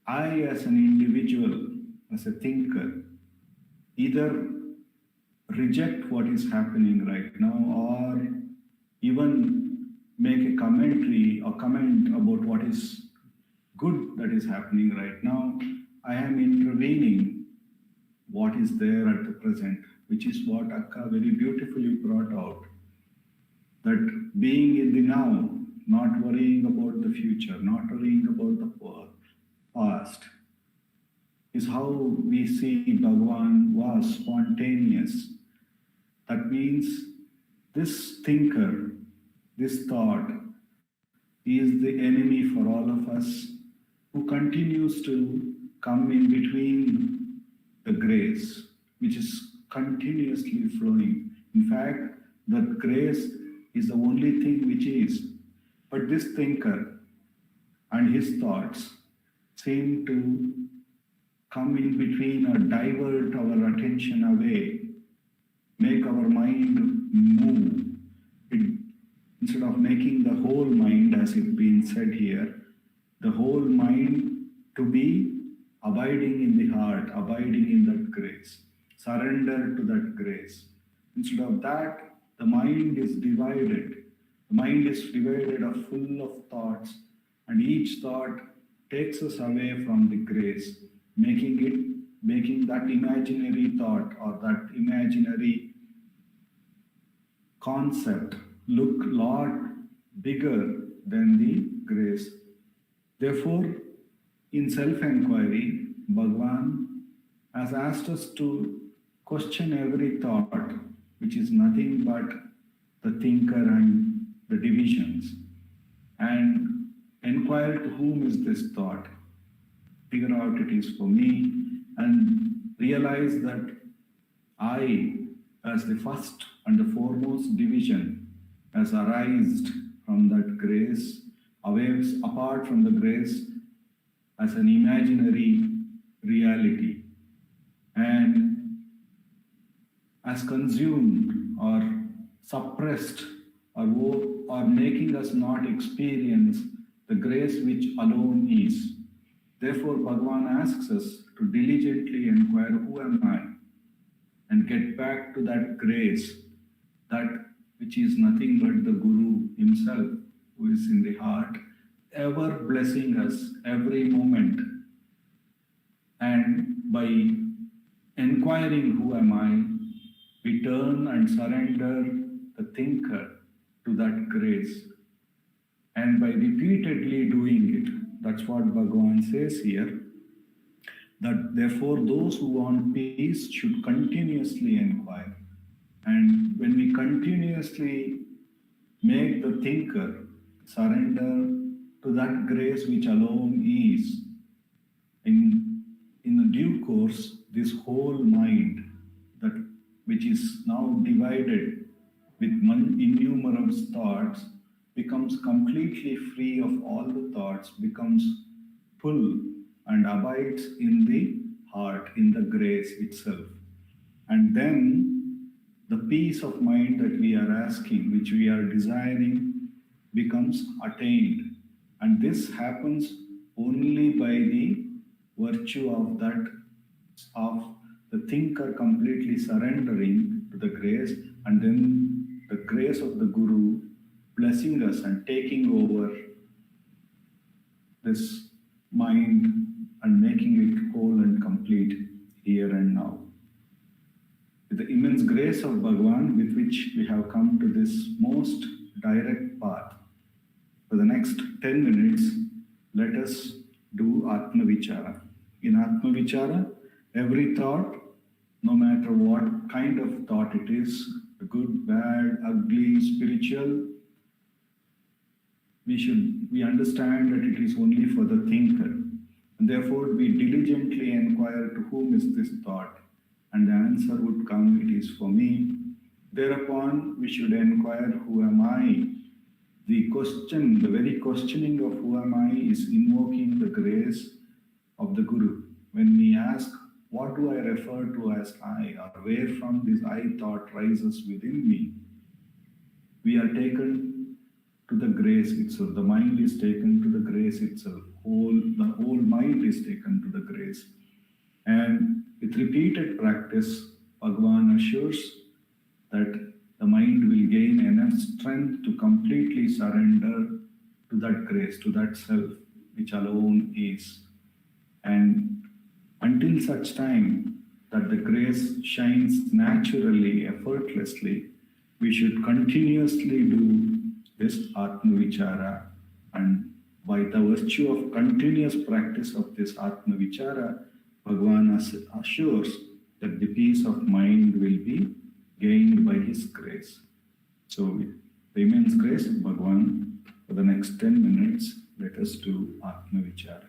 I, as an individual, as a thinker, either reject what is happening right now or even make a commentary or comment about what is good that is happening right now, I am intervening what is there at the present, which is what Akka very beautifully brought out. That being in the now, not worrying about the future, not worrying about the past, is how we see Bhagavan was spontaneous. That means this thinker, this thought, is the enemy for all of us who continues to come in between the grace, which is continuously flowing. In fact, that grace is the only thing which is. But this thinker and his thoughts seem to come in between or divert our attention away, make our mind move. Instead of making the whole mind, as it's been said here, the whole mind to be abiding in the heart, abiding in that grace, surrender to that grace. Instead of that, the mind is divided. The mind is divided or full of thoughts, and each thought takes us away from the grace, making that imaginary thought or that imaginary concept look a lot bigger than the grace. Therefore, in self-enquiry, Bhagavan has asked us to question every thought, which is nothing but the thinker and the divisions, and inquire to whom is this thought, figure out it is for me, and realize that I, as the first and the foremost division, has arisen from that grace, apart from the grace, as an imaginary reality, and as consumed or suppressed or making us not experience the grace which alone is. Therefore, Bhagavan asks us to diligently inquire, who am I? And get back to that grace, that which is nothing but the Guru himself, who is in the heart, ever blessing us every moment. And by inquiring, who am I, we turn and surrender the thinker to that grace. And by repeatedly doing it, that's what Bhagavan says here, that therefore those who want peace should continuously inquire. And when we continuously make the thinker surrender to that grace which alone is, in the due course, this whole mind, that which is now divided with innumerable thoughts, becomes completely free of all the thoughts, becomes full and abides in the heart, in the grace itself. And then the peace of mind that we are asking, which we are desiring, becomes attained. And this happens only by the virtue of the thinker completely surrendering to the grace, and then the grace of the Guru blessing us and taking over this mind and making it whole and complete here and now. With the immense grace of Bhagavan, with which we have come to this most direct path, for the next 10 minutes, let us do Atma Vichara. In Atma Vichara, every thought no matter what kind of thought it is, good, bad, ugly, spiritual, we understand that it is only for the thinker. And therefore, we diligently inquire to whom is this thought, and the answer would come, it is for me. Thereupon, we should inquire, who am I? The question, the very questioning of who am I is invoking the grace of the Guru. When we ask, what do I refer to as I, or where from this I thought rises within me, we are taken to the grace itself. The mind is taken to the grace itself. The whole mind is taken to the grace. And with repeated practice, Bhagavan assures that the mind will gain enough strength to completely surrender to that grace, to that self, which alone is. And until such time that the grace shines naturally, effortlessly, we should continuously do this Atma Vichara. And by the virtue of continuous practice of this Atma Vichara, Bhagavan assures that the peace of mind will be gained by his grace. So with the immense grace of Bhagavan, for the next 10 minutes, let us do Atma Vichara.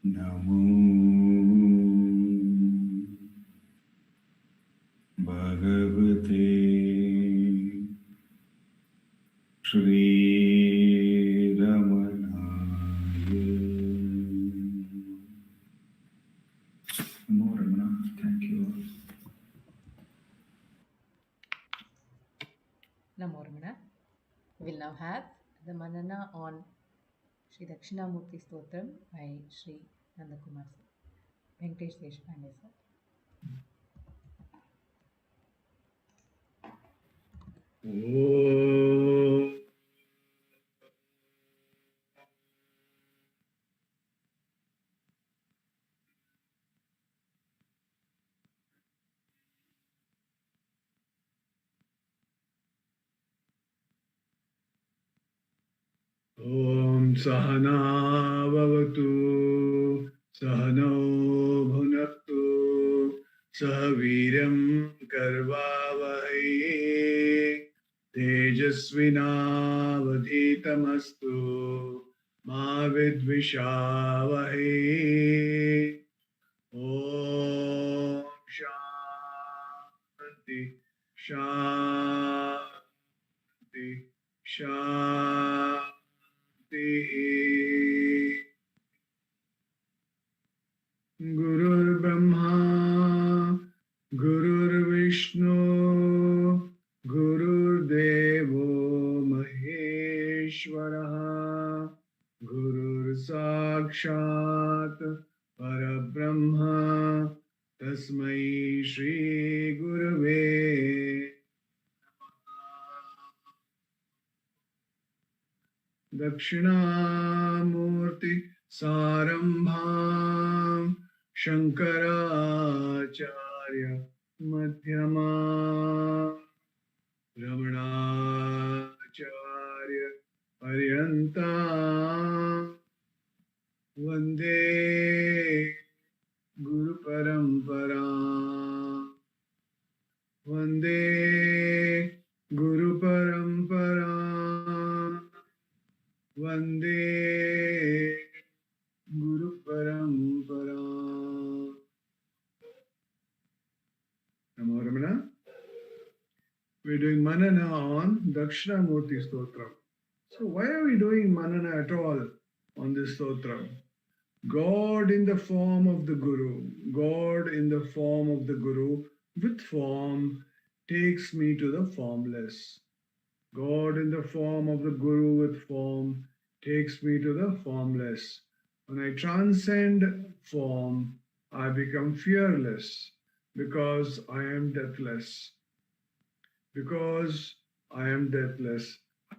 Namo Bhagavate Shri Ramanaya. Namo Ramana. Thank you. Namo Ramana. We will now have the Manana on Sri Dakshinamurti Stotram by Sri Nandakumar sir. Venkatesh Deshpande sir. Om Sahana Bhavatu Sahano Bhunaktu Sahaviram Karvavahe Tejasvinavadhitamastu Ma Vidvishavahe. Om Shanti Shanti Shanti. Gurur Brahma, Gurur Vishnu, Gurur Devo Maheshwara, Gurur Sakshat Parabrahma, Tasmai Shri Gurave Dakshinamurti Sarambham Shankaracharya Madhyama Ramanacharya Paryanta Vande Guru Parampara Vande Guru Parampara Vande Guru Parampara. Namo Ramana. We're doing Manana on Dakshinamurti Stotram. So why are we doing Manana at all on this Stotram? God in the form of the Guru, God in the form of the Guru with form takes me to the formless. God in the form of the Guru with form takes me to the formless. When I transcend form, I become fearless because I am deathless. Because I am deathless,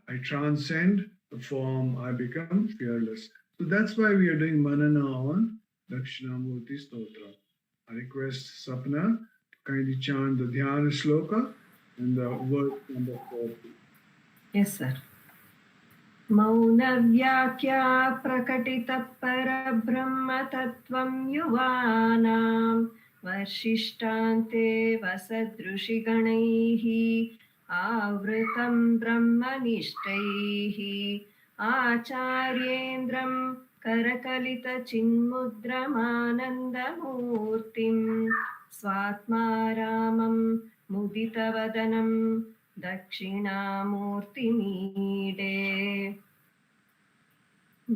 I transcend the form, I become fearless. So that's why we are doing Manana on Dakshinamurti Stotra. I request Sapna to kindly chant the Dhyana Shloka and the verse number 40. Yes, sir. मौनव्याख्या प्रकटितः परब्रह्मतत्त्वं युवानां वर्षिष्टान्ते वसदृषिगणैः आवृतं ब्रह्मनिष्ठैः आचार्येन्द्रं करकलितचिन्मुद्रमानन्दमूर्तिं स्वात्मा रामं मुदितवदनं दक्षिणामूर्तिमीडे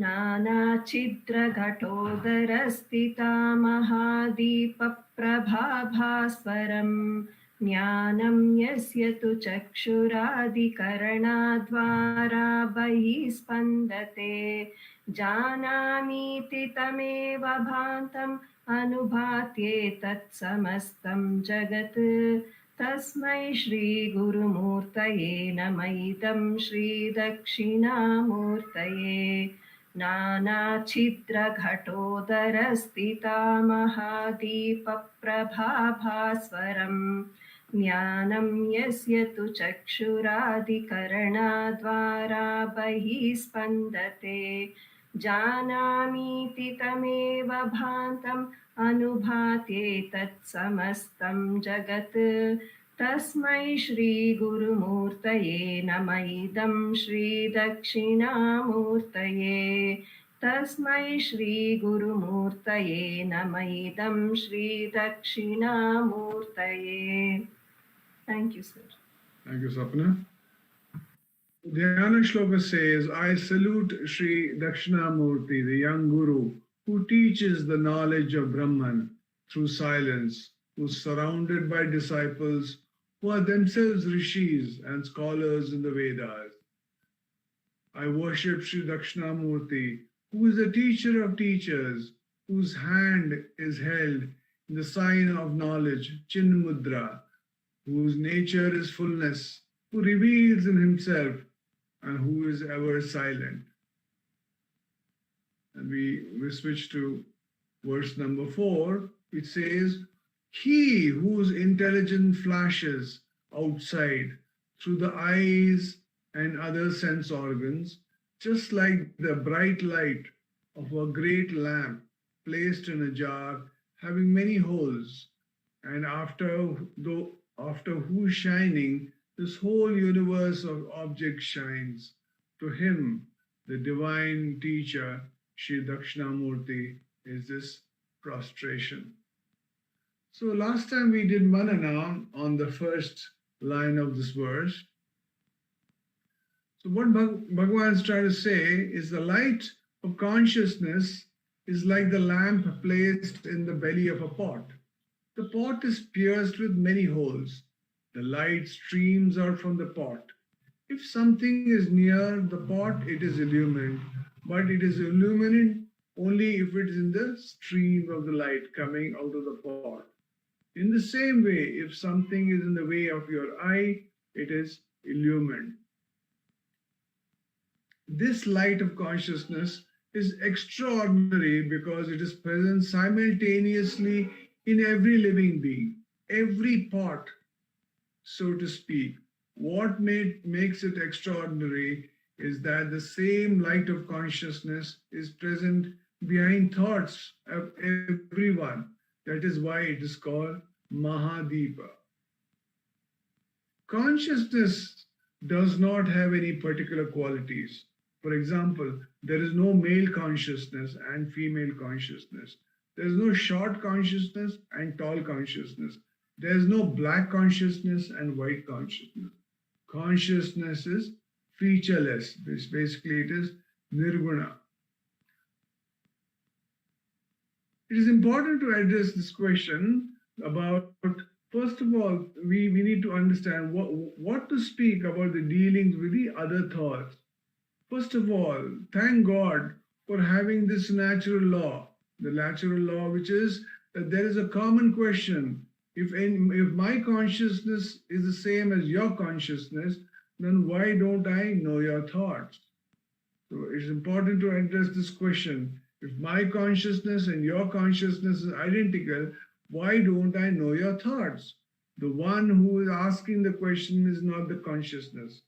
नानाच्छिद्रघटोदरस्थिता महादीपप्रभाभास्वरं ज्ञानं यस्य तु चक्षुरादिकरणाद्वारा बहिः स्पन्दते जानामीति तमेव भान्तम् अनुभात्येतत्समस्तं जगत् तस्मै श्रीगुरुमूर्तये नमः इदं श्रीदक्षिणामूर्तये नानाच्छिद्रघटोदरस्थिता महादीपप्रभाभास्वरं ज्ञानं यस्य तु चक्षुरादिकरणाद्वारा बहिः स्पन्दते जानामीति तमेव भान्तम् अनुभात्येतत्समस्तं जगत् तस्मै श्रीगुरुमूर्तये नम इदं श्रीदक्षिणामूर्तये तस्मै श्रीगुरुमूर्तये नम इदं श्रीदक्षिणामूर्तये. Thank you, sir. Thank you, Sapna. Dhyana Shloka says, I salute Sri Dakshinamurti, the young Guru, who teaches the knowledge of Brahman through silence, who is surrounded by disciples who are themselves rishis and scholars in the Vedas. I worship Sri Dakshinamurti, who is the teacher of teachers, whose hand is held in the sign of knowledge, Chinmudra, whose nature is fullness, who reveals in himself and who is ever silent. And we switch to verse number 4. It says, he whose intelligence flashes outside through the eyes and other sense organs, just like the bright light of a great lamp placed in a jar having many holes, and after whose shining this whole universe of objects shines. To him, the divine teacher, Sri Dakshinamurti, is this prostration. So last time we did Manana on the first line of this verse. So what Bhagavan is trying to say is the light of consciousness is like the lamp placed in the belly of a pot. The pot is pierced with many holes. The light streams out from the pot. If something is near the pot, it is illumined, but it is illumined only if it is in the stream of the light coming out of the pot. In the same way, if something is in the way of your eye, it is illumined. This light of consciousness is extraordinary because it is present simultaneously in every living being, every pot, so to speak. What makes it extraordinary is that the same light of consciousness is present behind thoughts of everyone. That is why it is called Mahadeepa. Consciousness does not have any particular qualities. For example, there is no male consciousness and female consciousness. There is no short consciousness and tall consciousness. There is no black consciousness and white consciousness. Consciousness is featureless. Basically, it is nirguna. It is important to address this question about, first of all, we need to understand what to speak about the dealings with the other thoughts. First of all, thank God for having this natural law, the natural law, which is that there is a common question. If my consciousness is the same as your consciousness, then why don't I know your thoughts? So it's important to address this question. If my consciousness and your consciousness is identical, why don't I know your thoughts? The one who is asking the question is not the consciousness.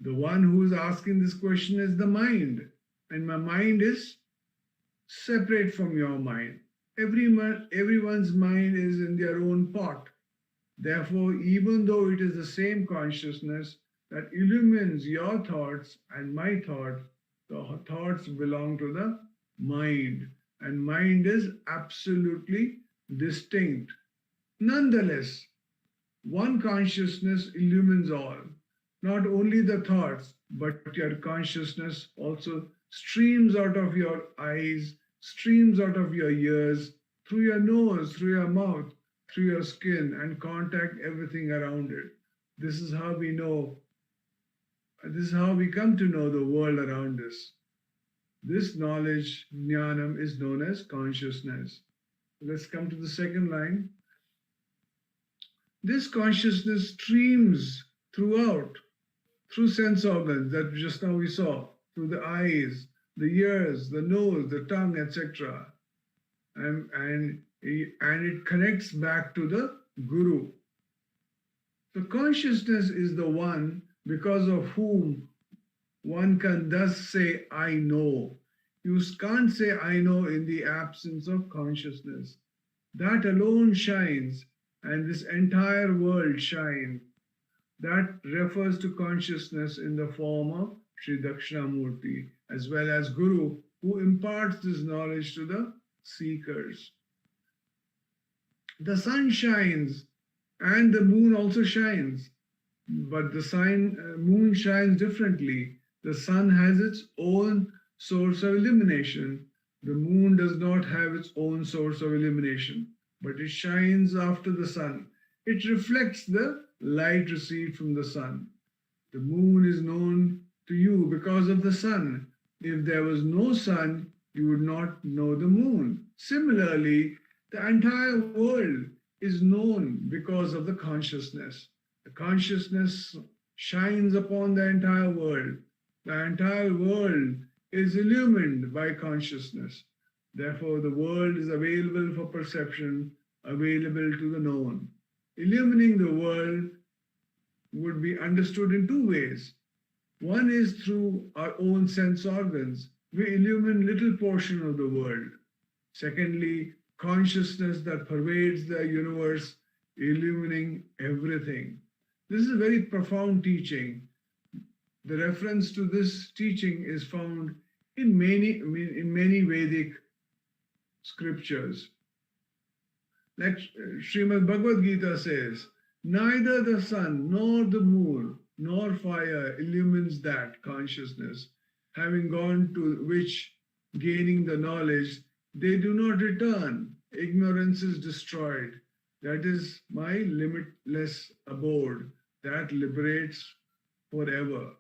The one who is asking this question is the mind. And my mind is separate from your mind. Everyone's mind is in their own pot. Therefore, even though it is the same consciousness that illumines your thoughts and my thoughts, the thoughts belong to the mind. And mind is absolutely distinct. Nonetheless, one consciousness illumines all. Not only the thoughts, but your consciousness also streams out of your eyes, streams out of your ears, through your nose, through your mouth, through your skin, and contact everything around it. This is how we know, this is how we come to know the world around us. This knowledge, jnanam, is known as consciousness. Let's come to the second line. This consciousness streams throughout, through sense organs that just now we saw, through the eyes, the ears, the nose, the tongue, etc. And it connects back to the Guru. So consciousness is the one because of whom one can thus say, I know. You can't say, I know in the absence of consciousness. That alone shines and this entire world shine. That refers to consciousness in the form of Sri Dakshinamurti, as well as Guru, who imparts this knowledge to the seekers. The sun shines and the moon also shines, but the moon shines differently. The sun has its own source of illumination. The moon does not have its own source of illumination, but it shines after the sun. It reflects the light received from the sun. The moon is known to you because of the sun. If there was no sun, you would not know the moon. Similarly, the entire world is known because of the consciousness. The consciousness shines upon the entire world. The entire world is illumined by consciousness. Therefore, the world is available for perception, available to the known. Illumining the world would be understood in two ways. One is through our own sense organs. We illumine little portion of the world. Secondly, consciousness that pervades the universe, illumining everything. This is a very profound teaching. The reference to this teaching is found in many Vedic scriptures. Like Srimad Bhagavad Gita says, neither the sun nor the moon nor fire illumines that consciousness, having gone to which, gaining the knowledge, they do not return. Ignorance is destroyed. That is my limitless abode that liberates forever.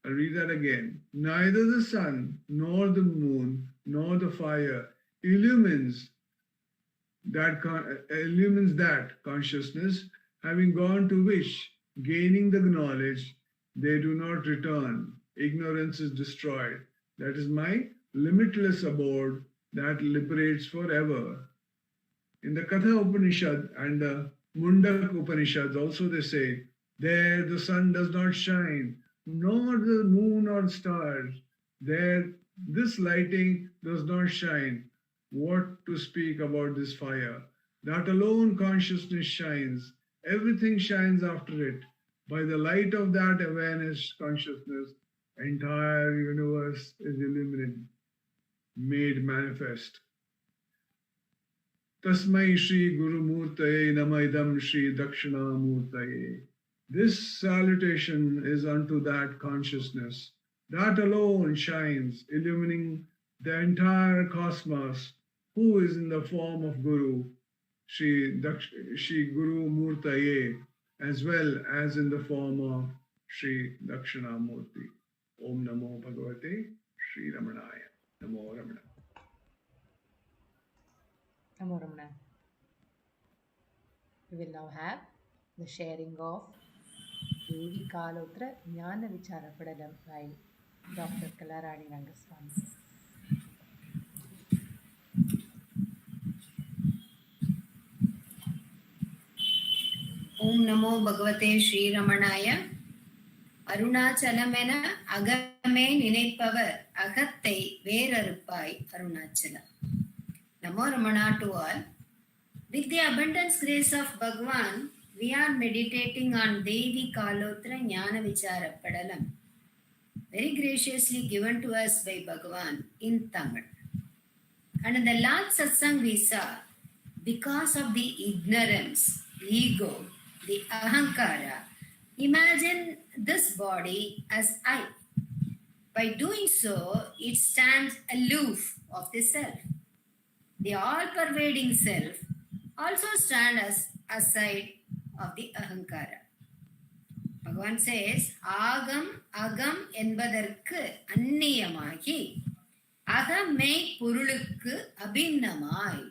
I'll read that again. Neither the sun, nor the moon, nor the fire illumines that consciousness, having gone to which, gaining the knowledge, they do not return. Ignorance is destroyed. That is my limitless abode that liberates forever. In the Katha Upanishad and the Mundak Upanishads also they say, there the sun does not shine, nor the moon or stars. There this lighting does not shine. What to speak about this fire? That alone consciousness shines. Everything shines after it. By the light of that awareness, consciousness, entire universe is illuminated, made manifest. Tasmai Shri Guru Murtaye Namaidam Shri Dakshina Murtaye. This salutation is unto that consciousness. That alone shines, illumining the entire cosmos, who is in the form of Guru, Shri Guru Murtaye, as well as in the form of Shri Dakshinamurti. Om Namo Bhagavate Shri Ramanaya. Namo Ramana. Namo Ramana. We will now have the sharing of Devi Kalotra Jnana Vichara Padalam by Dr. Kalarani Rangaswamy. Om Namo Bhagavate Shri Ramanaya. Arunachala agame ninaippava agathai veraruppai Arunachala. Namo Ramana to all. With the abundance grace of Bhagwan, we are meditating on Devi Kalotra Jnana Vichara Padalam, very graciously given to us by Bhagwan in Tamil. And in the last satsang we saw, because of the ignorance, ego, the ahankara, imagine this body as I. By doing so, it stands aloof of the self. The all-pervading self also stands aside of the ahankara. Bhagavan says, Agam agam என்பதற்கு அந்நியமாகி அகமை பொருளுக்கு அபின்னமாய்.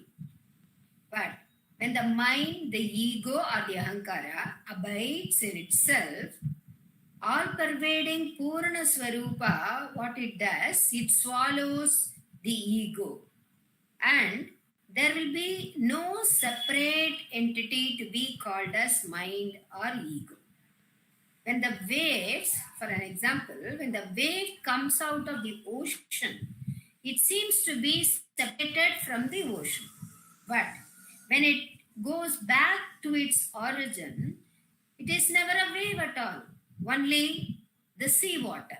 But when the mind, the ego or the ahankara abides in itself, all-pervading Purna Swarupa, what it does, it swallows the ego. And there will be no separate entity to be called as mind or ego. When the waves, for an example, when the wave comes out of the ocean, it seems to be separated from the ocean. But when it goes back to its origin, it is never a wave at all, only the sea water.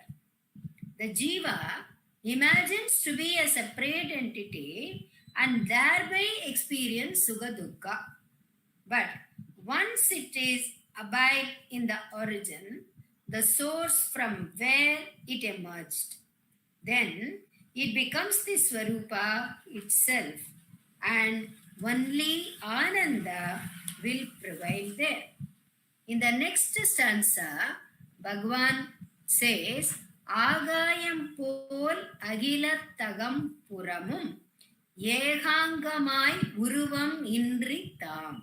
The jiva imagines to be a separate entity and thereby experience sukha dukkha. But once it is abide in the origin, the source from where it emerged, then it becomes the Swarupa itself, and only Ananda will prevail there. In the next stanza, Bhagavan says, Agayam pol agilattagam puramum yegangamai uruvam indri tam.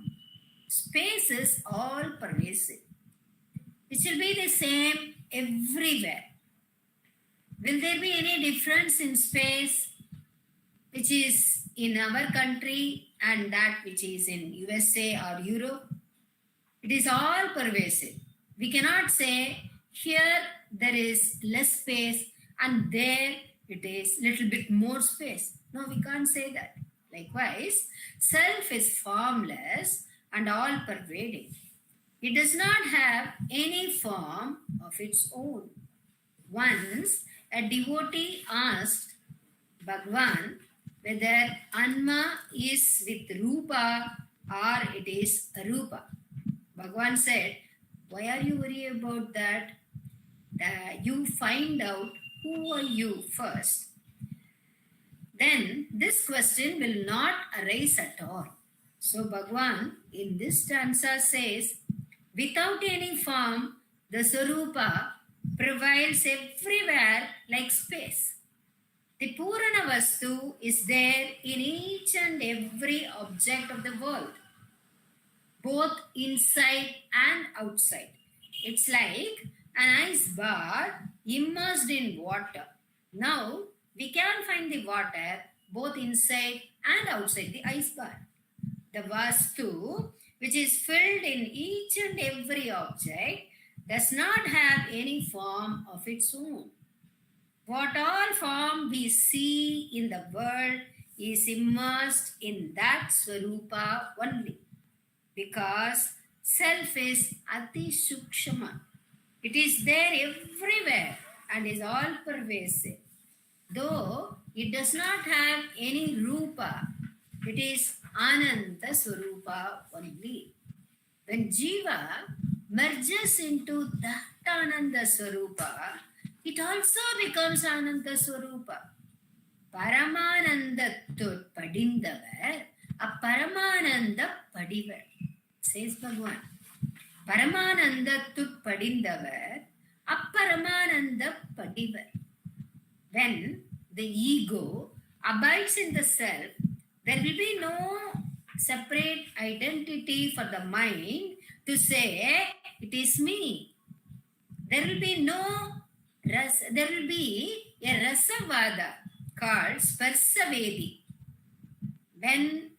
Space is all pervasive. It will be the same everywhere. Will there be any difference in space which is in our country and that which is in USA or Europe? It is all pervasive. We cannot say here there is less space and there it is little bit more space. No, we can't say that. Likewise, self is formless and all pervading. It does not have any form of its own. Once a devotee asked Bhagavan whether Anma is with Rupa or it is Arupa. Bhagavan said, why are you worried about that? You find out who are you first. Then this question will not arise at all. So Bhagavan in this stanza says, without any form, the Swarupa prevails everywhere like space. The Purana Vastu is there in each and every object of the world, both inside and outside. It's like an ice bar immersed in water. Now we can find the water both inside and outside the ice bar. The Vastu, which is filled in each and every object, does not have any form of its own. What all form we see in the world is immersed in that Swarupa only, because self is Ati Sukshama. It is there everywhere and is all pervasive. Though it does not have any Rupa, it is Ananda Swarupa only. When Jiva merges into that Ananda Swarupa, it also becomes Ananda Swarupa. Paramanandattu padindavar, Aparamananda padivar, says Bhagavan. Paramanandattu padindavar, Aparamananda padivar. When the ego abides in the self, there will be no separate identity for the mind to say, it is me. There will be there will be a rasavada called sparsavedi. When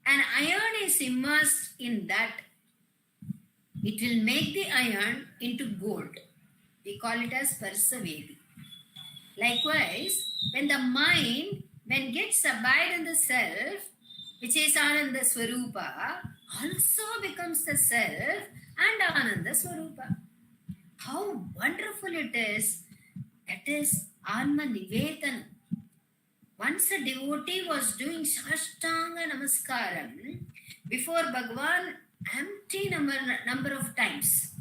an iron is immersed in that, it will make the iron into gold. We call it as sparsavedi. Likewise, when the mind, when gets abide in the self, which is Ananda Swarupa, also becomes the self and Ananda Swarupa. How wonderful it is! That is Anma Nivedanam. Once a devotee was doing Shashtanga Namaskaram before Bhagavan empty number of times.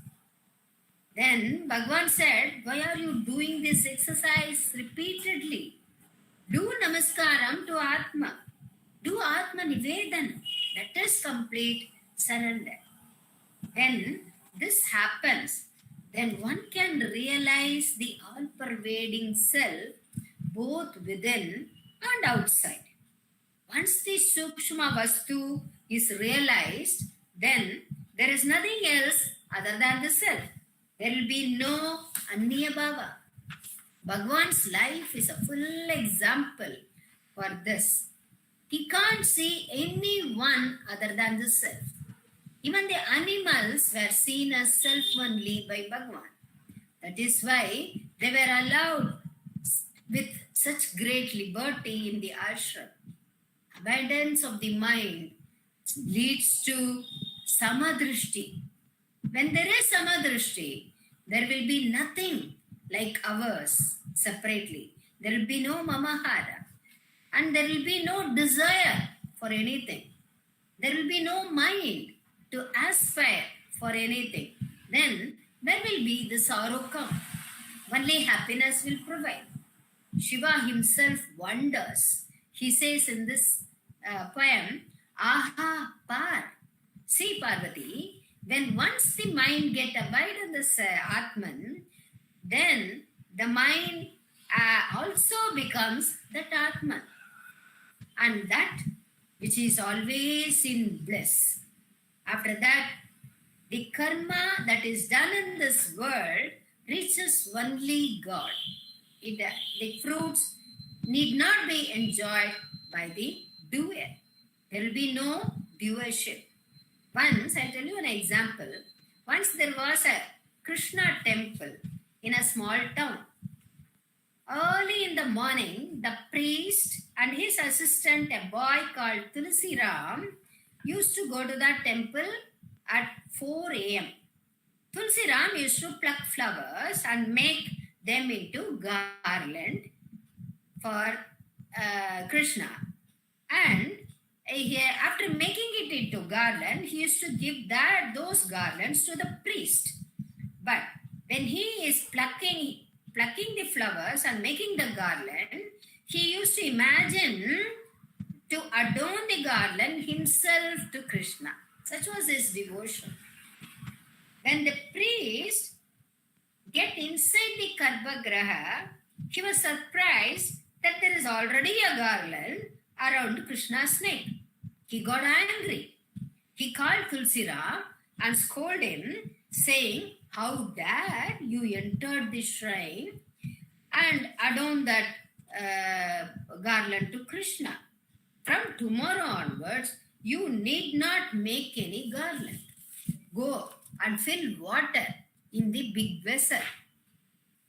Then Bhagavan said, why are you doing this exercise repeatedly? Do Namaskaram to Atma. Do Atma Nivedanam. That is complete surrender. When this happens, then one can realize the all-pervading self both within and outside. Once the Sukshma Vastu is realized, then there is nothing else other than the self. There will be no Anya Bhava. Bhagavan's life is a full example for this. He can't see anyone other than the self. Even the animals were seen as self only by Bhagavan. That is why they were allowed with such great liberty in the ashram. Abundance of the mind, leads to samadrishti. When there is samadrishti, there will be nothing like ours separately. There will be no mamahara, and there will be no desire for anything. There will be no mind to aspire for anything. Then where will be the sorrow come? Only happiness will provide. Shiva himself wonders. He says in this poem, Aha, Par. See, Parvati, when once the mind get abide in this Atman, then the mind also becomes that Atman. And that which is always in bliss. After that, the karma that is done in this world reaches only God. The fruits need not be enjoyed by the doer. There will be no doership. Once, I'll tell you an example. Once there was a Krishna temple in a small town. Early in the morning, the priest and his assistant, a boy called Tulsi Ram, used to go to that temple at 4 a.m. Tulsi Ram used to pluck flowers and make them into garland for Krishna. And after making it into garland, he used to give those garlands to the priest. But when he is plucking the flowers and making the garland, he used to imagine to adorn the garland himself to Krishna. Such was his devotion. When the priest get inside the Garbhagriha, he was surprised that there is already a garland around Krishna's neck. He got angry. He called Tulsi Ram and scolded him, saying, How dare you enter the shrine and adorn that garland to Krishna? From tomorrow onwards, you need not make any garland. Go and fill water in the big vessel.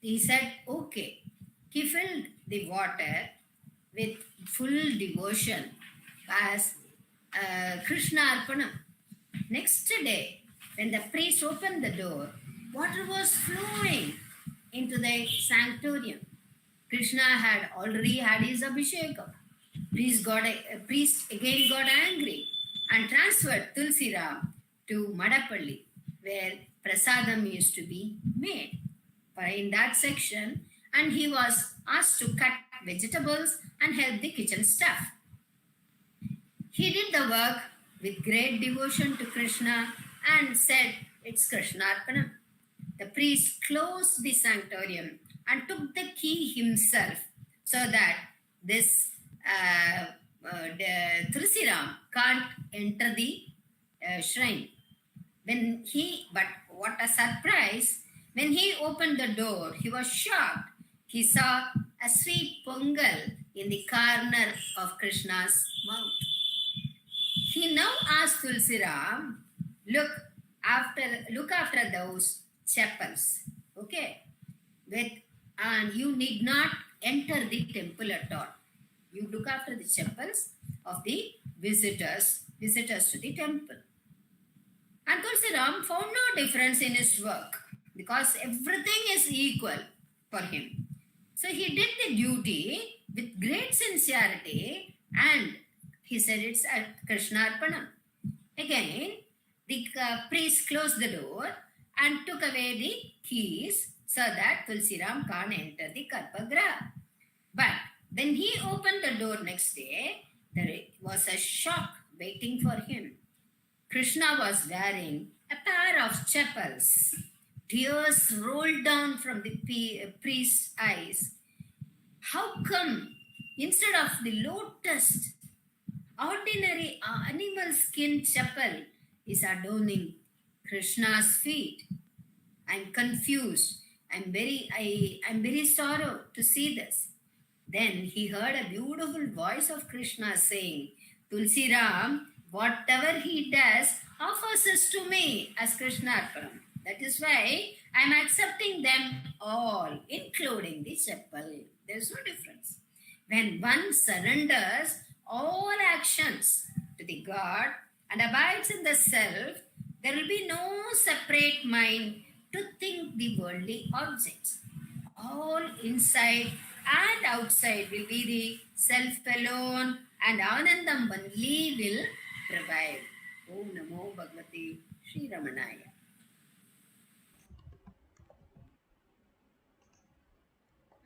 He said, okay. He filled the water with full devotion as Krishna Arpanam. Next day, when the priest opened the door, water was flowing into the sanctorium. Krishna had already had his abhishekam. Priest again got angry and transferred Tulsi Ram to Madapalli, where prasadam used to be made. In that section, and he was asked to cut vegetables and help the kitchen staff. He did the work with great devotion to Krishna and said, it's Krishna Arpanam. The priest closed the sanctorium and took the key himself so that this Tulsi Ram can't enter the shrine. But what a surprise, when he opened the door, he was shocked. He saw a sweet pongal in the corner of Krishna's mouth. He now asked Tulsi Ram, look after those chapels, okay? And you need not enter the temple at all. You look after the chapels of the visitors to the temple. And Tulsi Ram found no difference in his work because everything is equal for him. So he did the duty with great sincerity and he said it's at Krishna Arpanam. Again, the priest closed the door and took away the keys so that Tulsi Ram can't enter the Garbhagriha. But when he opened the door next day, there was a shock waiting for him. Krishna was wearing a pair of chappals. Tears rolled down from the priest's eyes. How come instead of the lotus, ordinary animal skin chappal is adorning Krishna's feet? I'm confused. I'm very sorrow to see this. Then he heard a beautiful voice of Krishna saying, Tulsi Ram, whatever he does offers us to me as Krishna Arpanam. That is why I am accepting them all, including the chappal. There is no difference. When one surrenders all actions to the God, and abides in the self, there will be no separate mind to think the worldly objects. All inside and outside will be the self alone, and Anandam only will prevail. Om Namo Bhagavate Sri Ramanaya.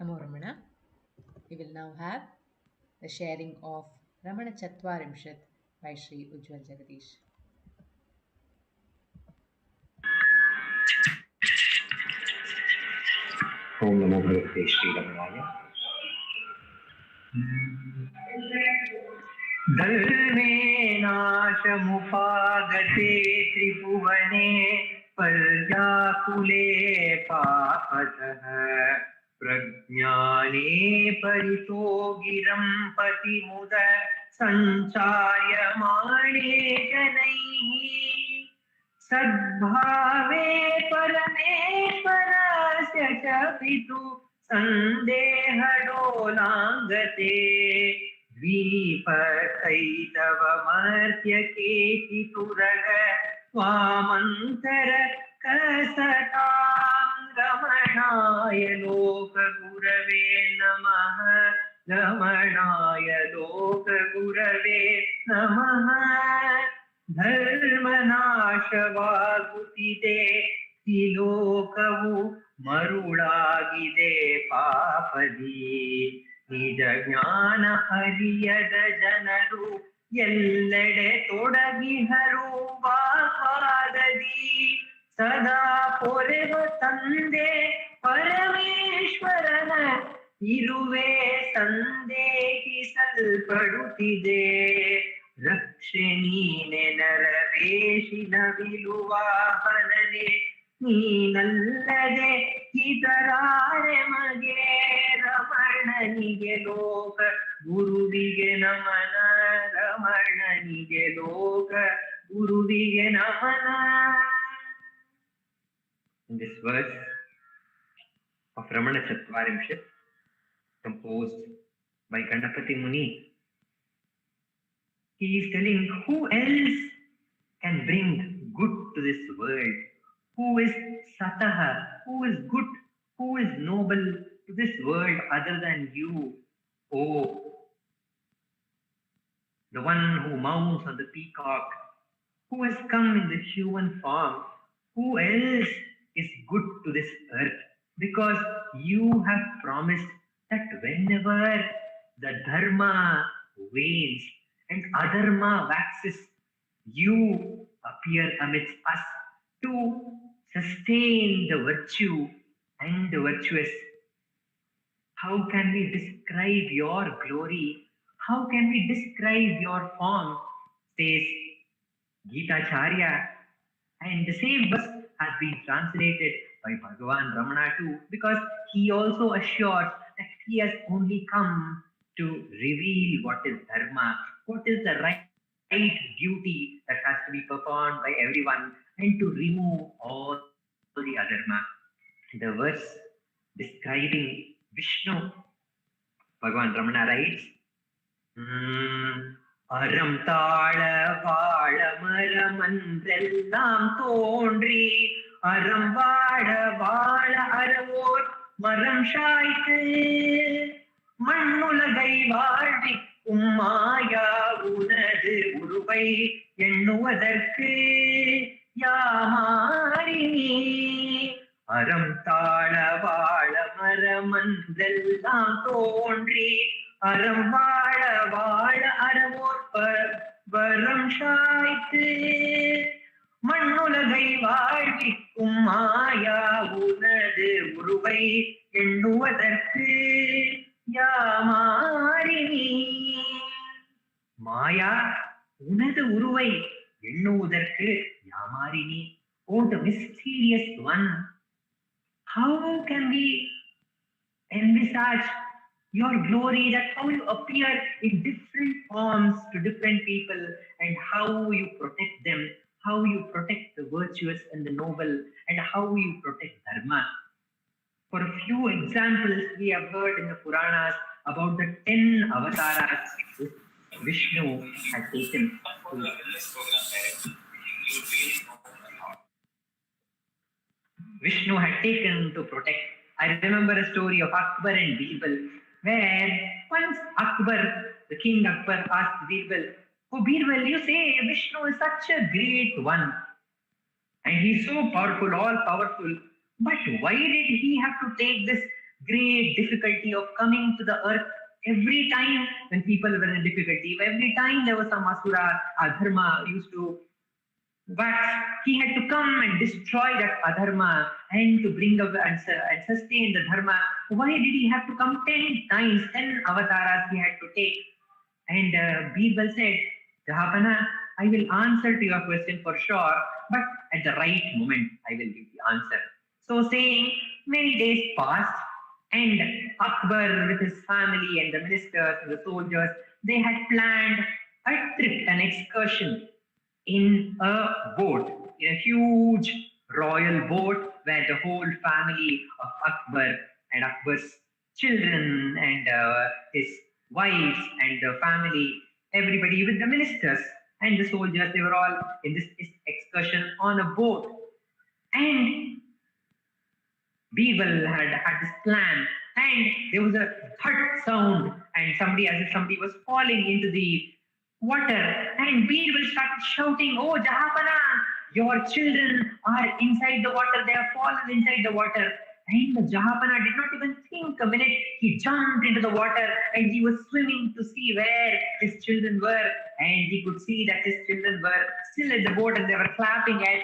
Namo Ramana. We will now have the sharing of Ramanacentre by Sri Ujjwal Jagadish. Om Namo Bhagavate Sri Ramanaya. धर्मेनाशमुपागते त्रिभुवने पर्याकुले पापतः प्रज्ञाने परितो गिरं पतिमुद सञ्चार्यमाणे जनैः सद्भावे परमेश्वरस्य च पितु सन्देहडोलाङ्गते द्वीपकैतवमर्त्यकेतितुरग स्वामन्तर कसतां रमणाय लोकगुरवे नमः रमणाय लोकगुरवे नमः ಧರ್ಮನಾಶವಾಗುತ್ತಿದೆ ತ್ರಿಲೋಕವು ಮರುಳಾಗಿದೆ ಪಾಪದಿ ನಿಜ ಜ್ಞಾನ ಅರಿಯದ ಜನರು ಎಲ್ಲೆಡೆ ತೊಡಗಿಹರು ವಾದದಿ ಸದಾ ಪೊರೆವ ತಂದೆ ಪರಮೇಶ್ವರನ ಇರುವೆ ಸಂದೇಹಿಸಲ್ಪಡುತ್ತಿದೆ ರಕ್ಷೆ ನೀನೆ ನರವೇಶಿನ ವಿಲುವಾಹನನೆ ನೀನಲ್ಲದೆ ಇತರಾರೆ ಮಗೆ ರಮಣನಿಗೆ ಲೋಕ ಗುರುವಿಗೆ ನಮನ ರಮಣನಿಗೆ ಲೋಕ ಗುರುವಿಗೆ ನಮನ. In this verse of Ramanacentre composed by Ganapati Muni, he is telling who else can bring good to this world, who is Sataha, who is good, who is noble to this world other than you, oh, the one who mounts on the peacock, who has come in the human form. Who else is good to this earth? Because you have promised that whenever the dharma wanes and adharma waxes, you appear amidst us to sustain the virtue and the virtuous. How can we describe your glory? How can we describe your form? Says Gitacharya. And the same verse has been translated by Bhagavan Ramana too, because he also assures that he has only come to reveal what is dharma, what is the right duty that has to be performed by everyone, and to remove all the adharma. The verse describing Vishnu, Bhagavan Ramana writes, அறம் தாழ வாழ மரமன்றெல்லாம் தோன்றி அறம் வாழ வாழ அறவோர் மரம் சாய்த்து மண்ணுலகை வாழ்விக்கும் மாயா உனது உருவை எண்ணுவதற்கு யாமாறினி அறம் தாழ வாழ மரமன்றெல்லாம் தோன்றி அறம் வாழ வாழ அறவோர் வரம் சாய்த்து மண்ணுலகை வாழ்விக்கும் மாயா உனது உருவை எண்ணுவதற்கு யாமாறினி மாயா உனது உருவை எண்ணுவதற்கு யாமாறினி. Oh, the mysterious one, how can we envisage your glory, that how you appear in different forms to different people, and how you protect them, how you protect the virtuous and the noble, and how you protect dharma. For a few examples, we have heard in the Puranas about the 10 avatars. Vishnu had taken to Vishnu had taken to protect. I remember a story of Akbar and Birbal, where once Akbar, the king Akbar, asked Birbal, "Oh Birbal, you say Vishnu is such a great one, and he's so powerful, all powerful, but why did he have to take this great difficulty of coming to the earth every time when people were in difficulty? Every time there was some asura, adharma used to wax, he had to come and destroy that adharma and to bring up and sustain the dharma. Why did he have to come 10 times, 10 avatars he had to take?" And Birbal said, "Jahapana, I will answer to your question for sure, but at the right moment I will give the answer." So saying, many days passed, and Akbar with his family and the ministers and the soldiers, they had planned a trip, an excursion in a boat, in a huge royal boat where the whole family of Akbar and Akbar's children and his wives and the family, everybody with the ministers and the soldiers, they were all in this excursion on a boat. And Birbal had this plan, and there was a thud sound, and somebody, as if somebody was falling into the water, and Birbal started shouting, "Oh Jahapana, your children are inside the water, they have fallen inside the water." And the Jahapana did not even think a minute. He jumped into the water and he was swimming to see where his children were, and he could see that his children were still at the boat and they were clapping at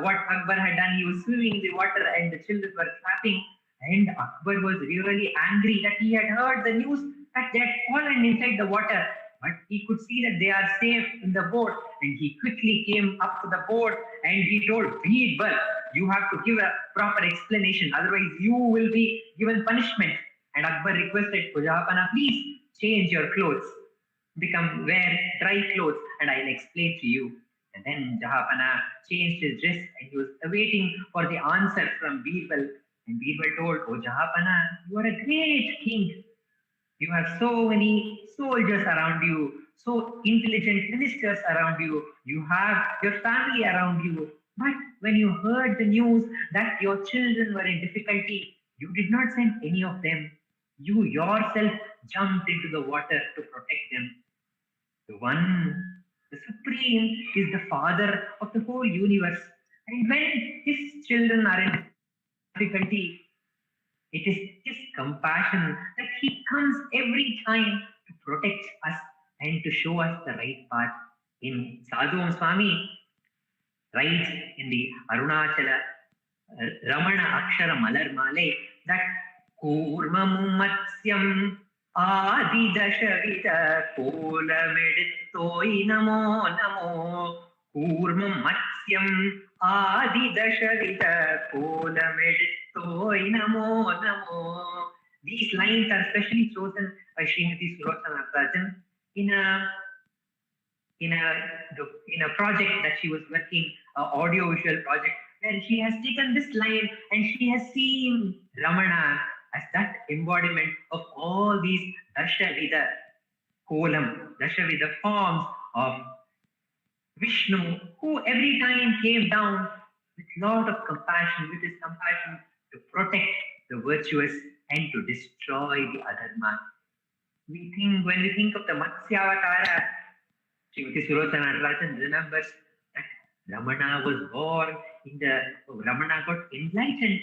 what Akbar had done. He was swimming in the water and the children were clapping, and Akbar was really angry that he had heard the news that they had fallen inside the water. But he could see that they are safe in the boat, and he quickly came up to the boat and he told Birbal, "You have to give a proper explanation, otherwise you will be given punishment." And Akbar requested, "Jahapana, please change your clothes, wear dry clothes, and I'll explain to you." And then Jahapana changed his dress and he was awaiting for the answer from Birbal. And Birbal told, "Oh Jahapana, you are a great king. You have so many soldiers around you, so intelligent ministers around you. You have your family around you. But when you heard the news that your children were in difficulty, you did not send any of them. You yourself jumped into the water to protect them. The one, the Supreme, is the Father of the whole universe. And when his children are in difficulty, it is his compassion that he comes every time to protect us and to show us the right path. In Sadhu Swami writes in the Arunachala Ramana Akshara Malar Male that Kurmam Matsyam Adi Dashavita Kolamedittoi Namo Namo Kurmam Matsyam Adi Dashavita Kolamedittoi Namo Namo. These lines are specially chosen by Srimati Sulochana Rajan in a project that she was working, an audio-visual project, where she has taken this line and she has seen Ramana as that embodiment of all these Dashavida kolam, Dashavida forms of Vishnu, who every time came down with lot of compassion, with his compassion to protect the virtuous and to destroy the adharma. When we think of the Matsyavatara, Srimati Sulochana Natarajan remembers that Ramana was born Ramana got enlightened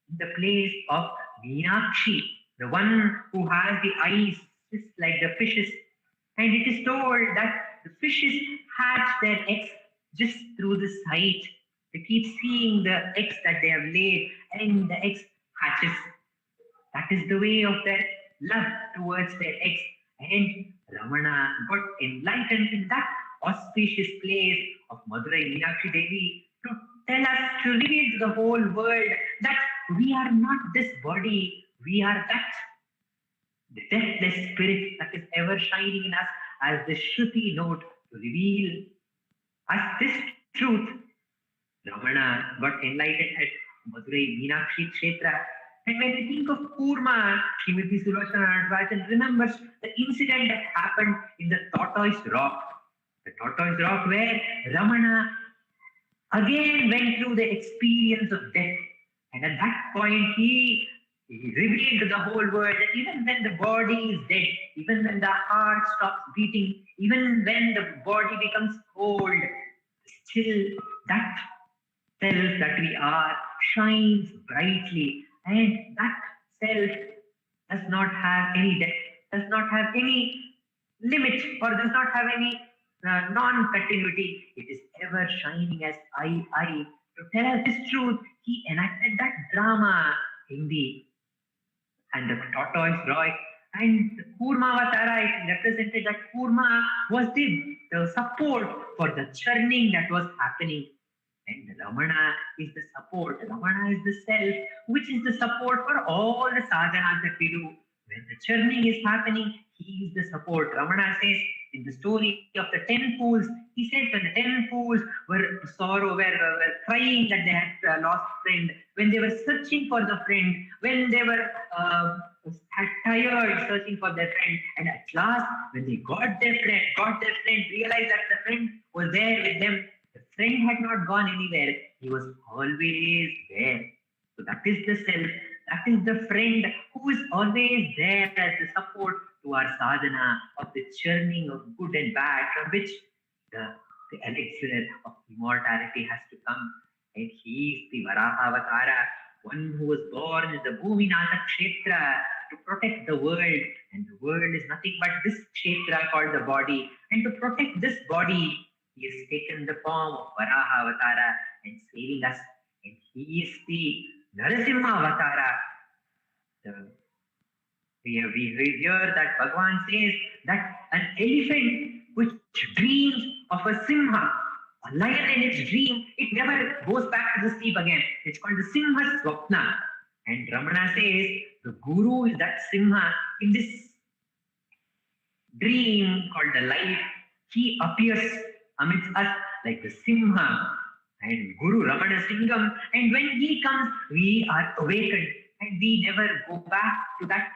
in the place of Meenakshi, the one who has the eyes just like the fishes. And it is told that the fishes hatch their eggs just through the sight. They keep seeing the eggs that they have laid, and the eggs hatches. That is the way of their love towards their eggs. And Ramana got enlightened in that auspicious place of Madurai Meenakshi Devi to tell us, to reveal to the whole world that we are not this body, we are that, the deathless spirit that is ever shining in us as the Shruti note to reveal us this truth. Ramana got enlightened at Madurai Meenakshi Kshetra And when we think of Kurma, Srimati Sulochana Natarajan remembers the incident that happened in the Tortoise Rock. The Tortoise Rock where Ramana again went through the experience of death. And at that point, he revealed to the whole world that even when the body is dead, even when the heart stops beating, even when the body becomes cold, still that self that we are shines brightly. And that self does not have any death, does not have any limit, or does not have any non-continuity. It is ever shining as I. To tell us this truth, he enacted that drama in the Tortoise Rock. And the Kurma Avatara, it represented that Kurma was the support for the churning that was happening. And Ramana is the support. Ramana is the self, which is the support for all the sadhanas that we do. When the churning is happening, he is the support. Ramana says in the story of the 10 fools, he says when the 10 fools were crying that they had lost a friend, when they were searching for the friend, when they were tired searching for their friend, and at last when they got their friend, realized that the friend was there with them. The friend had not gone anywhere. He was always there. So that is the self. That is the friend who is always there as the support to our sadhana of the churning of good and bad, from which the elixir of immortality has to come. And he is the Varaha Avatara, one who was born in the Bhuminatha Kshetra to protect the world. And the world is nothing but this Kshetra called the body. And to protect this body, he has taken the form of Varaha Avatara and saving us. And he is the Narasimha Avatara. We hear that Bhagavan says that an elephant which dreams of a Simha, a lion in its dream, it never goes back to the sleep again. It's called the Simha Swapna. And Ramana says the Guru is that Simha in this dream called the life. He appears amidst us like the Simha and Guru Ramanasingham. And when he comes, we are awakened and we never go back to that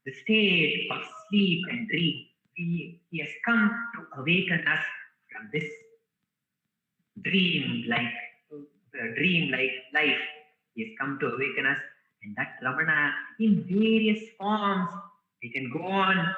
the state of sleep and dream. He has come to awaken us from this dream-like life. He has come to awaken us, and that Ramana in various forms. We can go on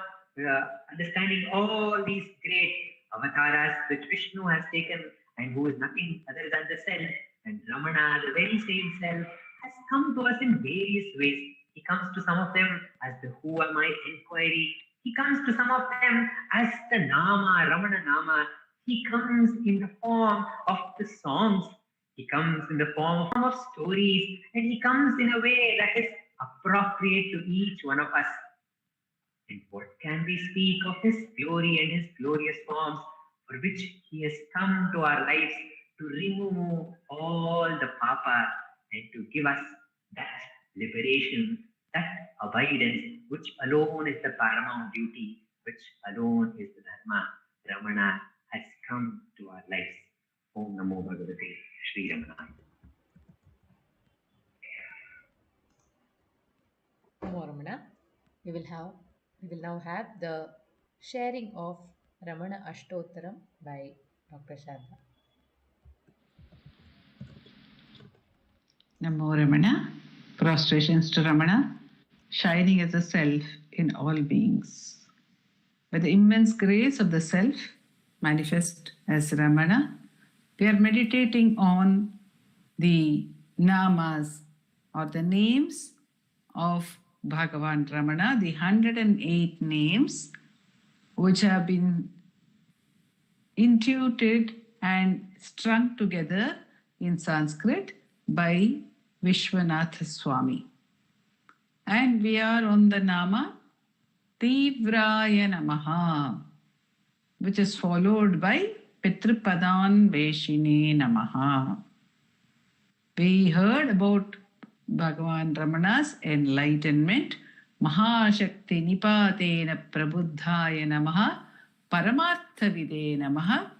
understanding all these great avatars which Vishnu has taken, and who is nothing other than the self. And Ramana, the very same self, has come to us in various ways. He comes to some of them as the who am I inquiry. He comes to some of them as the Nama, Ramana Nama. He comes in the form of the songs. He comes in the form of stories. And he comes in a way that is appropriate to each one of us. And what can we speak of his glory and his glorious forms, for which he has come to our lives to remove all the papa and to give us that liberation, that abidance, which alone is the paramount duty, which alone is the dharma. Ramana has come to our lives. Om Namo Bhagavate Sri Ramanaya. Namo Ramana. We will now have the sharing of Ramana Ashtottaram by Dr. Shraddha. Namo Ramana. Prostrations to Ramana, shining as a self in all beings. By the immense grace of the self, manifest as Ramana, we are meditating on the namas or the names of Bhagavan Ramana, the 108 names which have been intuited and strung together in Sanskrit by Vishwanatha Swami. And we are on the Nama Tivraya Namaha, which is followed by Pitripadan Veshine Namaha. We heard about Bhagavan Ramana's enlightenment. Mahashakti Nipatena Prabuddhaya Namaha Paramartha Vide Namaha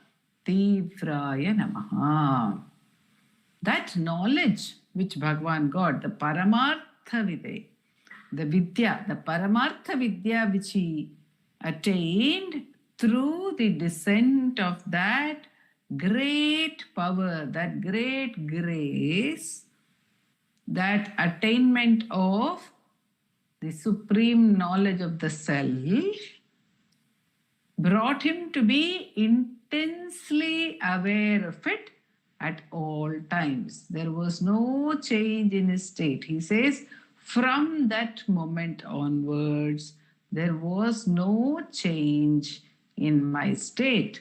Tivraya Namaha. That knowledge which Bhagavan got, the Paramartha Vidya. The Vidya, the Paramartha Vidya which he attained through the descent of that great power, that great grace, that attainment of the supreme knowledge of the self, brought him to be intensely aware of it at all times. There was no change in his state. He says, from that moment onwards, there was no change in my state.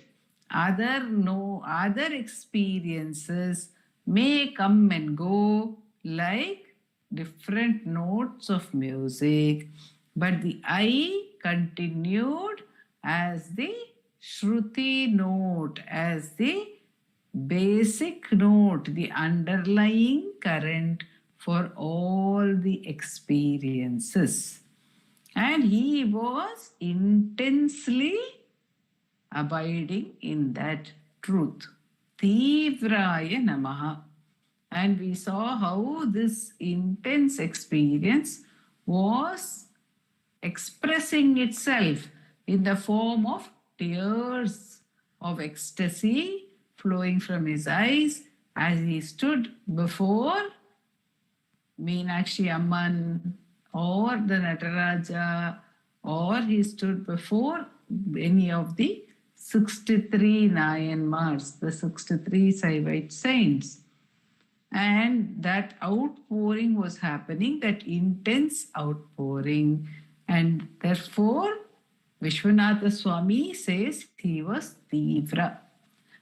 Other experiences may come and go like different notes of music, but the I continued as the Shruti note, as the basic note, the underlying current for all the experiences. And he was intensely abiding in that truth. Tivraya Namaha. And we saw how this intense experience was expressing itself in the form of tears of ecstasy flowing from his eyes as he stood before Meenakshi Amman or the Nataraja, or he stood before any of the 63 Nayanmars, the 63 Saivite saints. And that outpouring was happening, that intense outpouring. And therefore, Vishwanatha Swami says he was Tivra.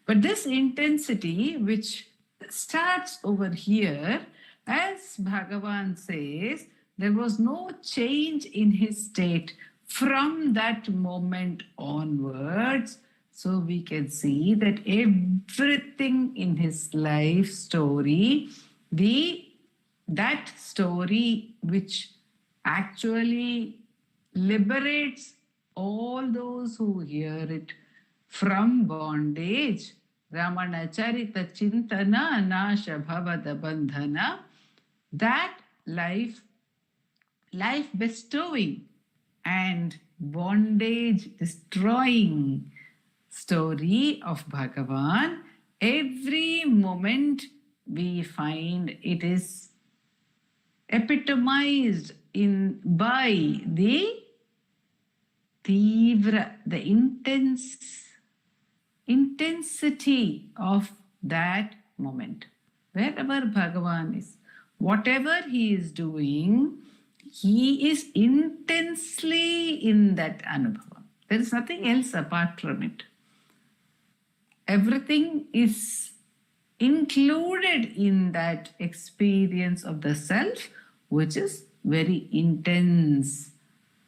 But this intensity, which starts over here, as Bhagavan says, there was no change in his state from that moment onwards. So we can see that everything in his life story, that story which actually liberates all those who hear it from bondage, Ramanacharita Chintana Nasha Bhavada Bandhana, that life bestowing and bondage destroying story of Bhagavan, every moment we find it is epitomized by the Tivra, the intensity of that moment. Wherever Bhagavan is, whatever he is doing, he is intensely in that anubhava. There is nothing else apart from it. Everything is included in that experience of the self, which is very intense.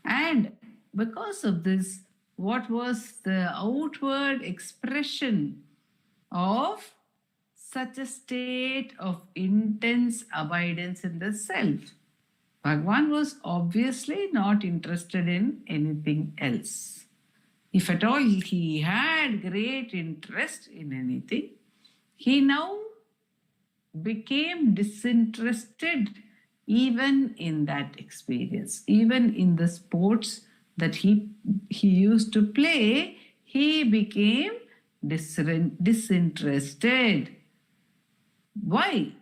And because of this, what was the outward expression of such a state of intense abidance in the self? Bhagavan was obviously not interested in anything else. If at all he had great interest in anything, he now became disinterested even in that experience. Even in the sports that he used to play, he became disinterested. Why?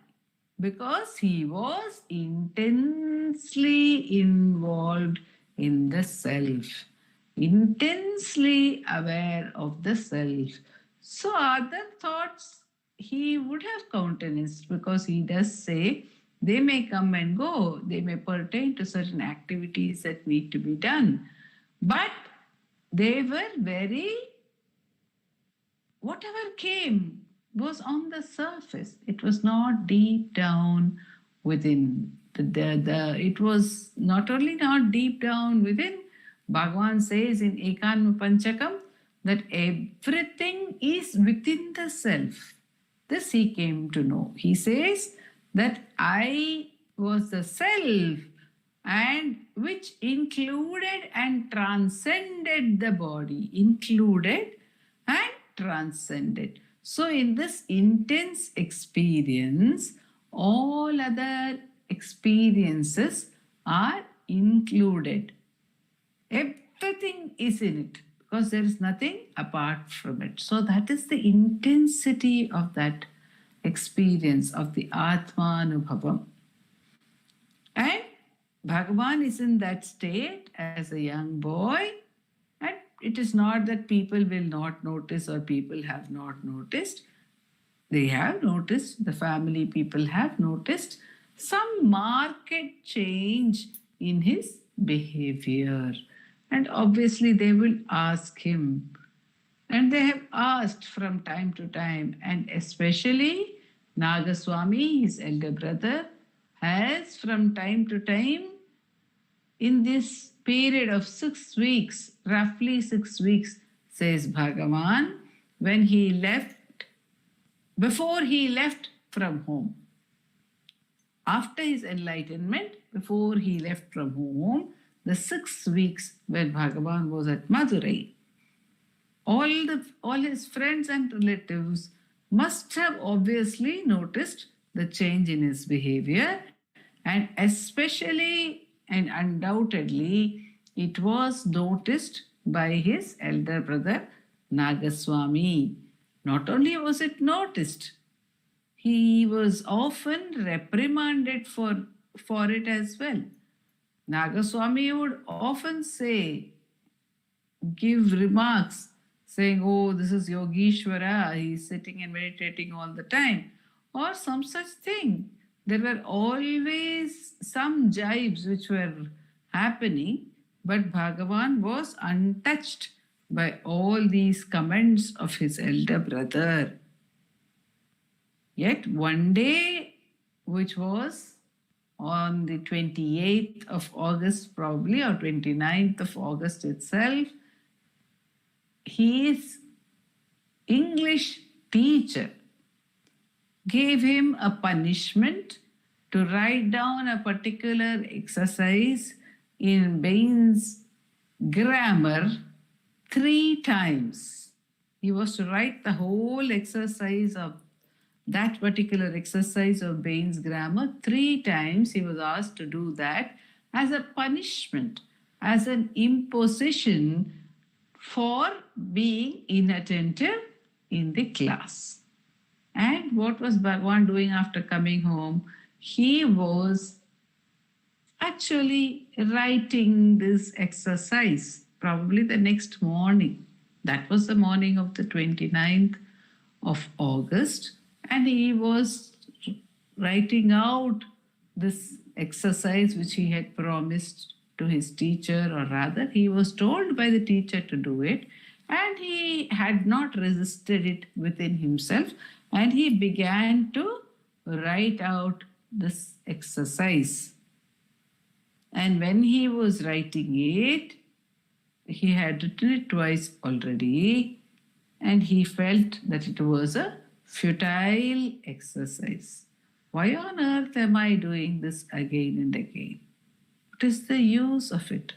Because he was intensely involved in the self, intensely aware of the self. So other thoughts he would have countenanced, because he does say they may come and go, they may pertain to certain activities that need to be done, but they were very, whatever came was on the surface. It was not deep down within. It was not only not deep down within, Bhagavan says in Ekanma Panchakam that everything is within the self. This he came to know. He says that I was the self, and which included and transcended the body. Included and transcended. So in this intense experience, all other experiences are included. Everything is in it because there is nothing apart from it. So that is the intensity of that experience of the Atmanubhavam. And Bhagavan is in that state as a young boy, and it is not that people will not notice or people have not noticed. They have noticed, the family people have noticed some marked change in his behavior. And obviously they will ask him. And they have asked from time to time, and especially Nagaswami, his elder brother, has from time to time in this period of 6 weeks, roughly 6 weeks, says Bhagavan, when he left, before he left from home, after his enlightenment, before he left from home, the 6 weeks when Bhagavan was at Madurai, all his friends and relatives must have obviously noticed the change in his behavior, and especially and undoubtedly it was noticed by his elder brother Nagaswami. Not only was it noticed, he was often reprimanded for it as well. Nagaswami would often give remarks saying, oh, this is Yogeshwara, he's sitting and meditating all the time, or some such thing. There were always some jibes which were happening, but Bhagavan was untouched by all these comments of his elder brother. Yet one day, which was on the 28th of August probably, or 29th of August itself, his English teacher gave him a punishment to write down a particular exercise in Bain's grammar 3 times. He was to write the whole exercise of that particular exercise of Bain's grammar 3 times. He was asked to do that as a punishment, as an imposition for being inattentive in the class. And what was Bhagavan doing after coming home? He was actually writing this exercise probably the next morning. That was the morning of the 29th of August. And he was writing out this exercise which he had promised to his teacher, or rather, he was told by the teacher to do it, and he had not resisted it within himself, and he began to write out this exercise. And when he was writing it, he had written it twice already, and he felt that it was a futile exercise. Why on earth am I doing this again and again? What is the use of it?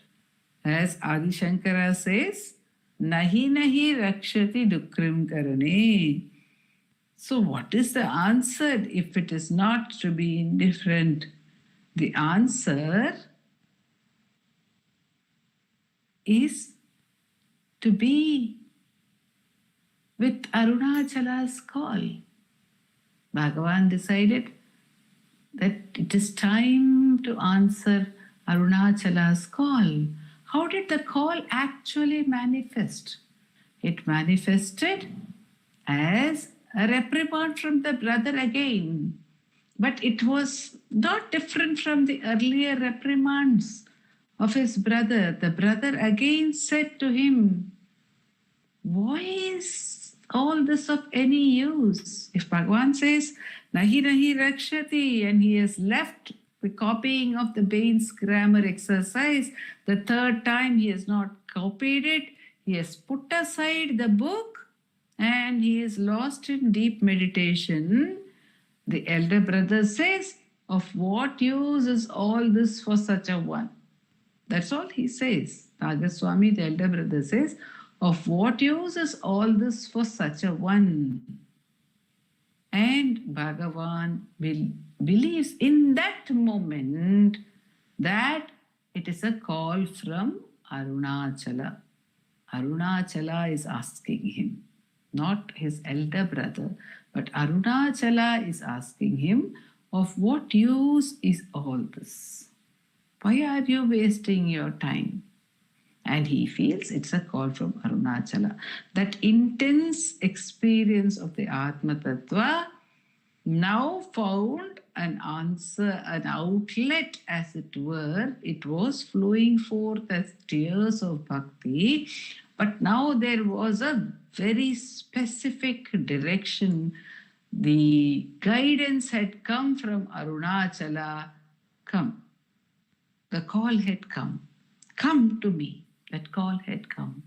As Adi Shankara says, nahi nahi rakshati dukrim karane. So what is the answer if it is not to be indifferent? The answer is to be with Arunachala's call. Bhagavan decided that it is time to answer Arunachala's call. How did the call actually manifest? It manifested as a reprimand from the brother again. But it was not different from the earlier reprimands of his brother. The brother again said to him, why is all this of any use? If Bhagavan says, nahi nahi rakshati, and he has left the copying of the Bain's grammar exercise, the 3rd time he has not copied it, he has put aside the book, and he is lost in deep meditation. The elder brother says, of what use is all this for such a one? That's all he says. Nagaswami, the elder brother, says, of what use is all this for such a one? And Bhagavan will believes in that moment that it is a call from Arunachala. Arunachala is asking him, not his elder brother, but Arunachala is asking him, of what use is all this? Why are you wasting your time? And he feels it's a call from Arunachala. That intense experience of the Atma Tattva now found an answer, an outlet, as it were. It was flowing forth as tears of bhakti, but now there was a very specific direction. The guidance had come from Arunachala. Come. The call had come. Come to me. That call had come.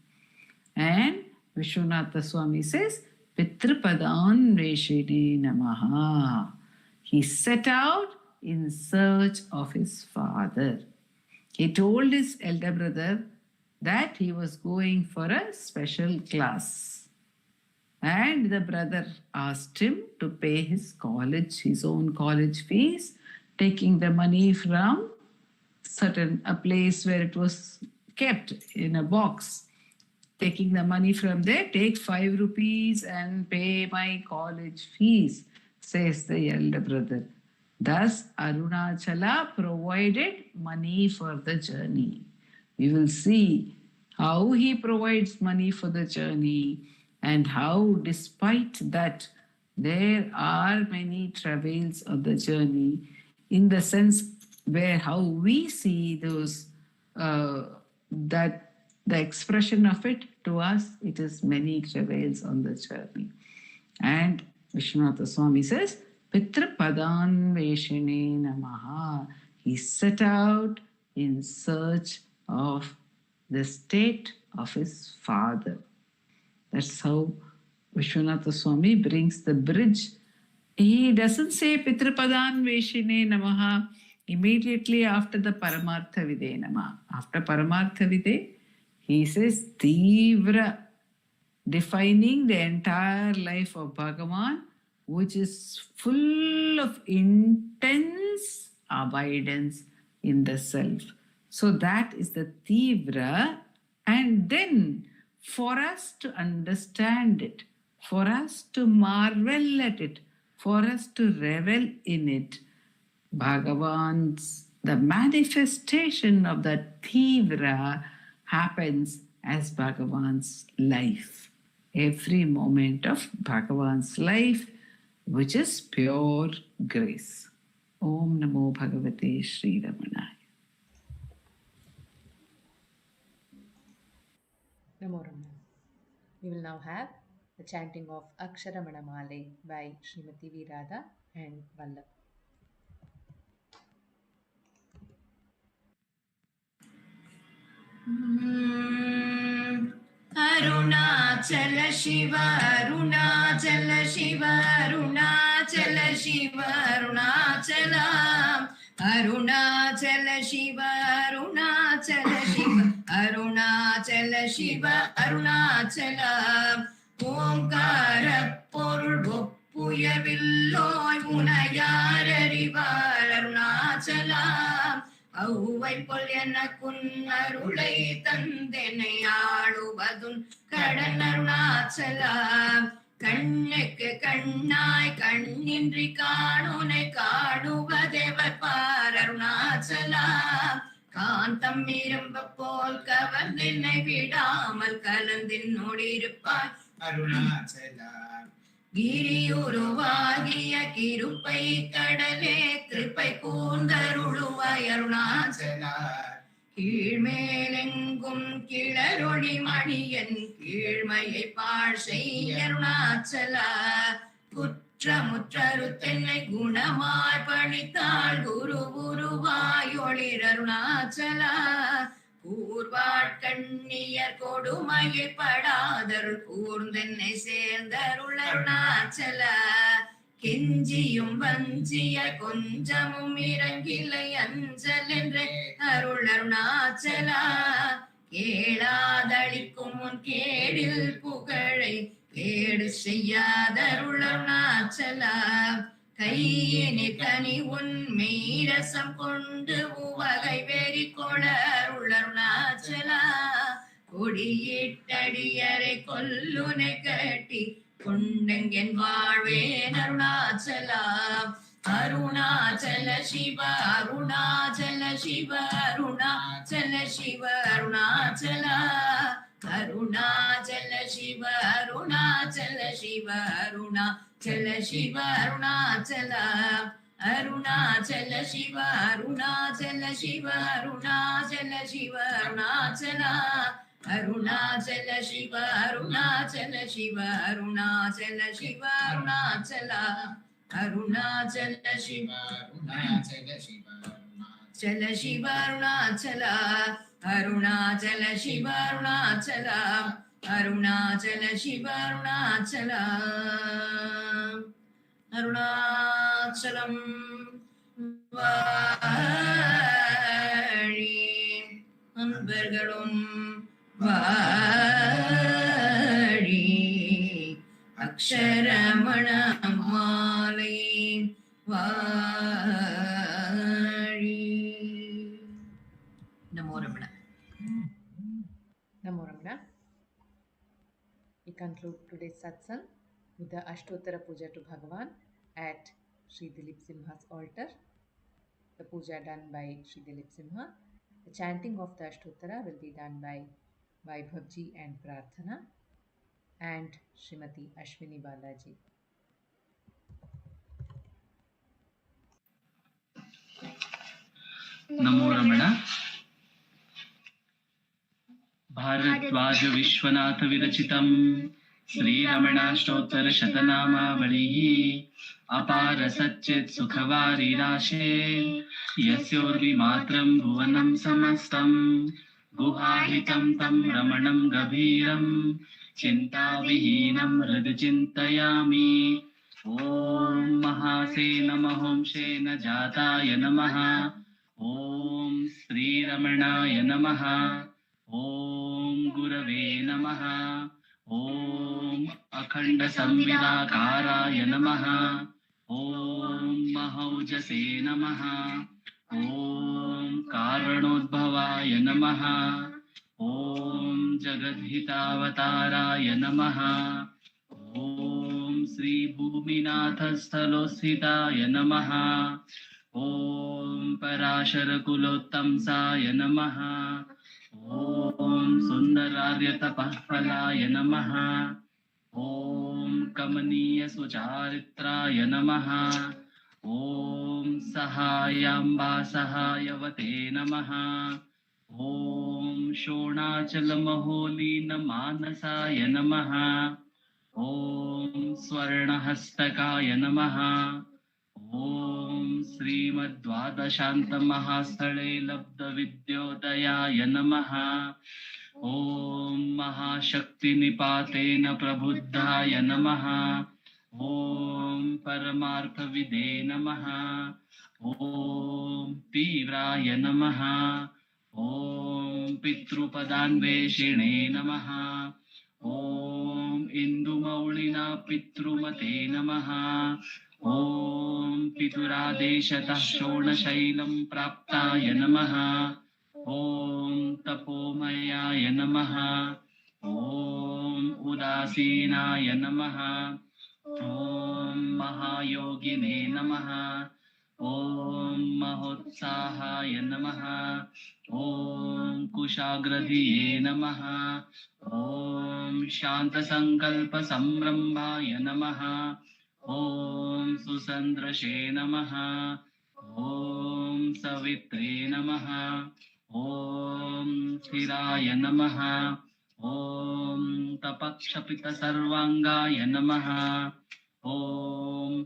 And Vishwanatha Swami says, Pitrapadan Veshini Namaha. He set out in search of his father. He told his elder brother that he was going for a special class. And the brother asked him to pay his own college fees, taking the money from a place where it was kept in a box. Taking the money from there, take 5 rupees and pay my college fees, says the elder brother. Thus, Arunachala provided money for the journey. We will see how he provides money for the journey and how, despite that, there are many travails of the journey, in the sense where how we see those that the expression of it to us, it is many travails on the journey. And Vishwanatha Swami says, Pitrapadan Veshine Namaha. He set out in search of the state of his father. That's how Vishwanatha Swami brings the bridge. He doesn't say Pitrapadan Veshine Namaha immediately after the Paramartha Vide Nama. After Paramartha Vide, he says Tivra, defining the entire life of Bhagavan, which is full of intense abidance in the self. So that is the Tivra. And then for us to understand it, for us to marvel at it, for us to revel in it, the manifestation of that Tivra happens as Bhagavan's life. Every moment of Bhagavan's life, which is pure grace. Om Namo Bhagavate Sri Ramanaya. Namo Ramana. We will now have the chanting of Aksharamana Male by Srimati V. Radha and Vallabh. Arunachala Shiva, Arunachala Shiva, Arunachala Shiva, Arunachala. Arunachala Shiva, Arunachala Shiva, Arunachala Shiva, Arunachala. Omkara Porul Puyavilloi Unayararivar Arunachala. Auvai pol enakun arulai tandene aaluvadun kadan Arunachala. Kannukku kannai kannindri kaanunai kaaduvadevar paar Arunachala. Kantam iramba pol kavardinai vidamal kalandinnodiruppai Arunachala. Giriyuruvagiya kirupai kadale tripai koondaruluvaai Arunachala. Keelmelengum kilaroli maniyan keelmayai paashai Arunachala. Kutramutraruthenai gunamai padithal guruvuruvai olir Arunachala. Kurvatkanniyar kodumayai padadarul koorndennai சேர்ந்தருள் Arunachala. கெஞ்சியும் வஞ்சிய கொஞ்சமும் இறங்கிலை அஞ்சல் என்ற அருள் Arunachala. கேளாதளிக்கும் உன் கேடில் புகழை கேடு செய்யாதருள் Arunachala. கையினி தனி உன்மீரசம் கொண்டு உவகை வெறி கொளருளருணாச்சலா கொடியிட்டடியரை கொல்லுனை கட்டி கொண்டெங்கன் வாழ்வேன் அருணாச்சலா அருணாச்சல சிவ அருணாச்சல சிவ அருணாச்சல சிவ அருணாச்சலா அருணாச்சல சிவ அருணாச்சல சிவ அருணாச்சல சிவ அருணாச்சலா அருணாச்சல சிவ அருணாச்சல சிவ அருணாச்சல சிவ அருணாச்சலா அருணாச்சல சிவ அருணாச்சல சிவ அருணாச்சல சிவ அருணாச்சலா அருணாச்சல சிவ அருணாச்சல சிவ அருணாச்சல சிவ அருணாச்சலா அருணாச்சல சிவ அருணாச்சலா அருணாச்சல சிவ அருணாச்சலா அருணாச்சலம் வாழி அன்பர்களும் வாழி அக்ஷரமண மாலை வாழி. நமோ Ramana. Namo Ramana. We conclude today's satsang with the Ashtottara Puja to Bhagavan at Sri Dilip Simha's altar. The puja done by Sri Dilip Simha. The chanting of the Ashtottara will be done by Vaibhavji and Prarthana and Srimati Ashwini Balaji. नमो रमण. भारद्वाज विश्वनाथ विरचितं श्रीरमणाष्टोत्तर शतनामावलिः अपार सच्चित् सुखवारिराशे यस्योर्विमात्रं भुवनं समस्तं गुहाहितं तं रमणं गभीरं चिन्ताविहीनं हृदि चिन्तयामि. ॐ महासेन महोंशेन जाताय नमः. ॐ श्रीरमणाय नमः. ॐ गुरवे नमः. ॐ अखण्ड संविदाकाराय नमः. ॐ महौजसे नमः. ॐ कारणोद्भवाय नमः. ॐ जगद्हितावताराय नमः. ॐ श्रीभूमिनाथस्थलोस्थिताय नमः. ॐ पराशरकुलोत्तंसाय नमः. ॐ सुन्दरार्यतपःफलाय नमः. ॐ कमनीयसुचारित्राय नमः. ॐ सहायाम्बा सहायवते नमः. ॐ शोणाचलमहोलीनमानसाय नमः. ॐ स्वर्णहस्तकाय नमः. ॐ श्रीमद्द्वादशान्तमहास्थले लब्धविद्योदयाय नमः. ॐ महाशक्तिनिपातेन प्रबुद्धाय नमः. ॐ परमार्थविदे नमः. ॐ तीव्राय नमः. ॐ पितृपदान्वेषिणे नमः. ॐ इन्दुमौलिना पितृमते नमः. ॐ पितुरादेशतः शोणशैलं प्राप्ताय नमः. ॐ तपोमयाय नमः. ॐ उदासीनाय नमः. ॐ महायोगिने नमः. ॐ महोत्साहाय नमः. ॐ कुशाग्रधिये नमः. ॐ शान्तसङ्कल्पसंरम्भाय नमः. ॐ सुसन्दृशे नमः. ॐ सवित्रे नमः. ॐ स्थिराय नमः. ॐ तपक्षपितसर्वाङ्गाय नमः. ॐ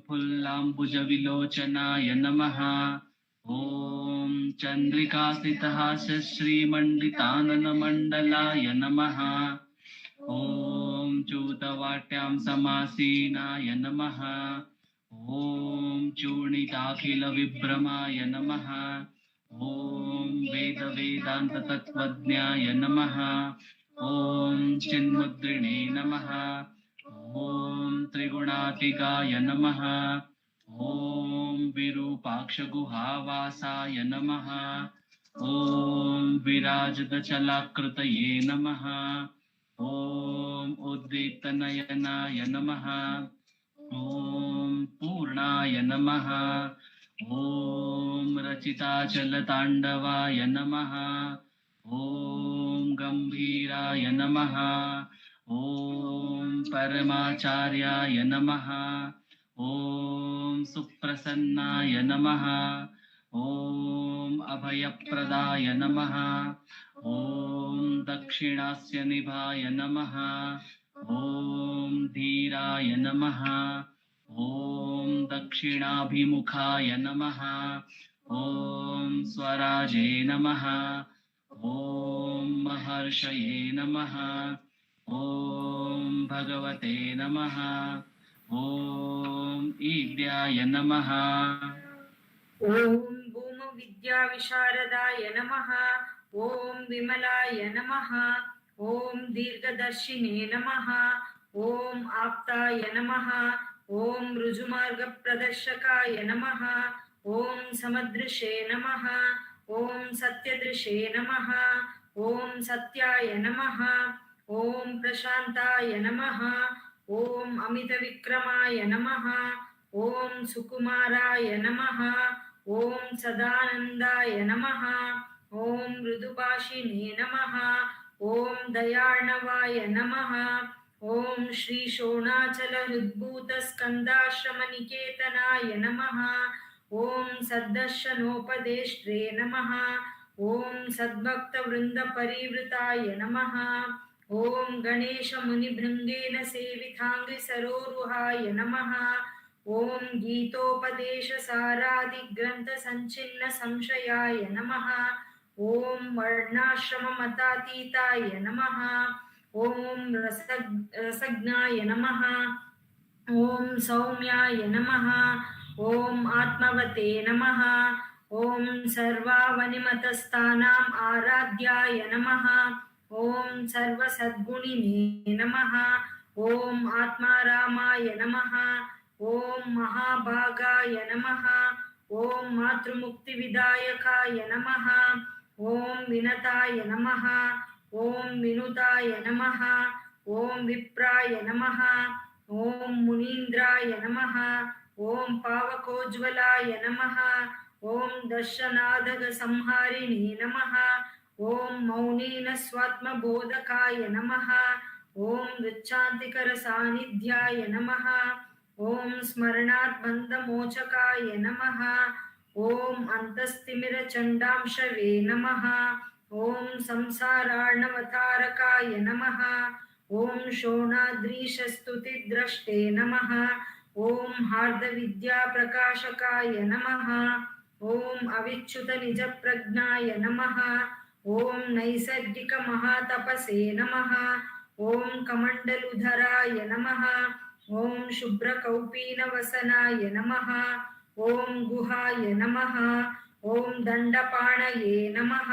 फुल्लाम्बुजविलोचनाय नमः. ॐ चन्द्रिकास्थितहास्य श्रीमण्डिताननमण्डलाय नमः. ॐ चूतवाट्यां समासीनाय नमः. ॐ चूर्णिताखिलविभ्रमाय नमः. ॐ वेदवेदान्ततत्त्वज्ञाय नमः. ॐ चिन्मुद्रिणे नमः. ॐ त्रिगुणातिगाय नमः. ॐ विरूपाक्षगुहावासाय नमः। ॐ विराजतचलाकृतये नमः। ॐ उद्दीप्तनयनाय नमः। ॐ पूर्णाय नमः। ॐ रचिताचलताण्डवाय नमः। ॐ गम्भीराय नमः। ॐ परमाचार्याय नमः। ॐ सुप्रसन्नाय नमः। ॐ अभयप्रदाय नमः। ॐ दक्षिणास्य निभाय नमः। ॐ धीराय नमः। ॐ दक्षिणाभिमुखाय नमः। ॐ स्वराजे नमः। ॐ महर्षये नमः। ॐ भगवते नमः। ॐ ईड्याय नमः। ॐ भूमविद्याविशारदाय नमः। ॐ विमलाय नमः। ॐ दीर्घदर्शिने नमः। ॐ आप्ताय नमः। ॐ ऋजुमार्गप्रदर्शकाय नमः। ॐ समदृशे नमः। ॐ सत्यदृशे नमः। ॐ सत्याय नमः। ॐ प्रशान्ताय नमः। ॐ अमितविक्रमाय नमः। ॐ सुकुमाराय नमः। ॐ सदानन्दाय नमः। ॐ मृदुभाषिणे नमः। ॐ दयार्णवाय नमः। ॐ श्रीशोणाचलहृद्भूतस्कन्दाश्रमनिकेतनाय नमः। ॐ सद्दर्शनोपदेष्ट्रे नमः। ॐ सद्भक्तवृन्दपरिवृताय नमः। ॐ गणेशमुनिभृङ्गेन सेविताङ्गिसरोरुहाय नमः। ॐ गीतोपदेशसारादिग्रन्थसञ्चिन्न संशयाय नमः। ॐ वर्णाश्रममतातीताय नमः। ॐ रसज्ञाय नमः। ॐ सौम्याय नमः। ॐ आत्मवते नमः। ॐ सर्वावनिमतस्थानाम् आराध्याय नमः। ॐ सर्वसद्गुणिने नमः। ॐ आत्मारामाय नमः। ॐ महाभागाय नमः। ॐ मातृमुक्तिविदायकाय नमः। ॐ विनताय नमः। ॐ विनुताय नमः। ॐ विप्राय नमः। ॐ मुनीन्द्राय नमः। ॐ पावकोज्ज्वलाय नमः। ॐ दर्शनादगसंहारिणे नमः। ॐ मौनेन स्वात्मबोधकाय नमः। ॐ वृच्छान्तिकरसान्निध्याय नमः। ॐ स्मरणाद्बन्धमोचकाय नमः। ॐ अन्तस्तिमिरचण्डांशवे नमः। ॐ संसारार्णवतारकाय नमः। ॐ शोणाद्रीशस्तुतिद्रष्टे नमः। ॐ हार्दविद्याप्रकाशकाय नमः। ॐ अविच्युतनिजप्रज्ञाय नमः। ॐ नैसर्गिकमहातपसे नमः। ॐ कमण्डलुधराय नमः। ॐ शुभ्रकौपीनवसनाय नमः। ॐ गुहाय नमः। ॐ दण्डपाणये नमः।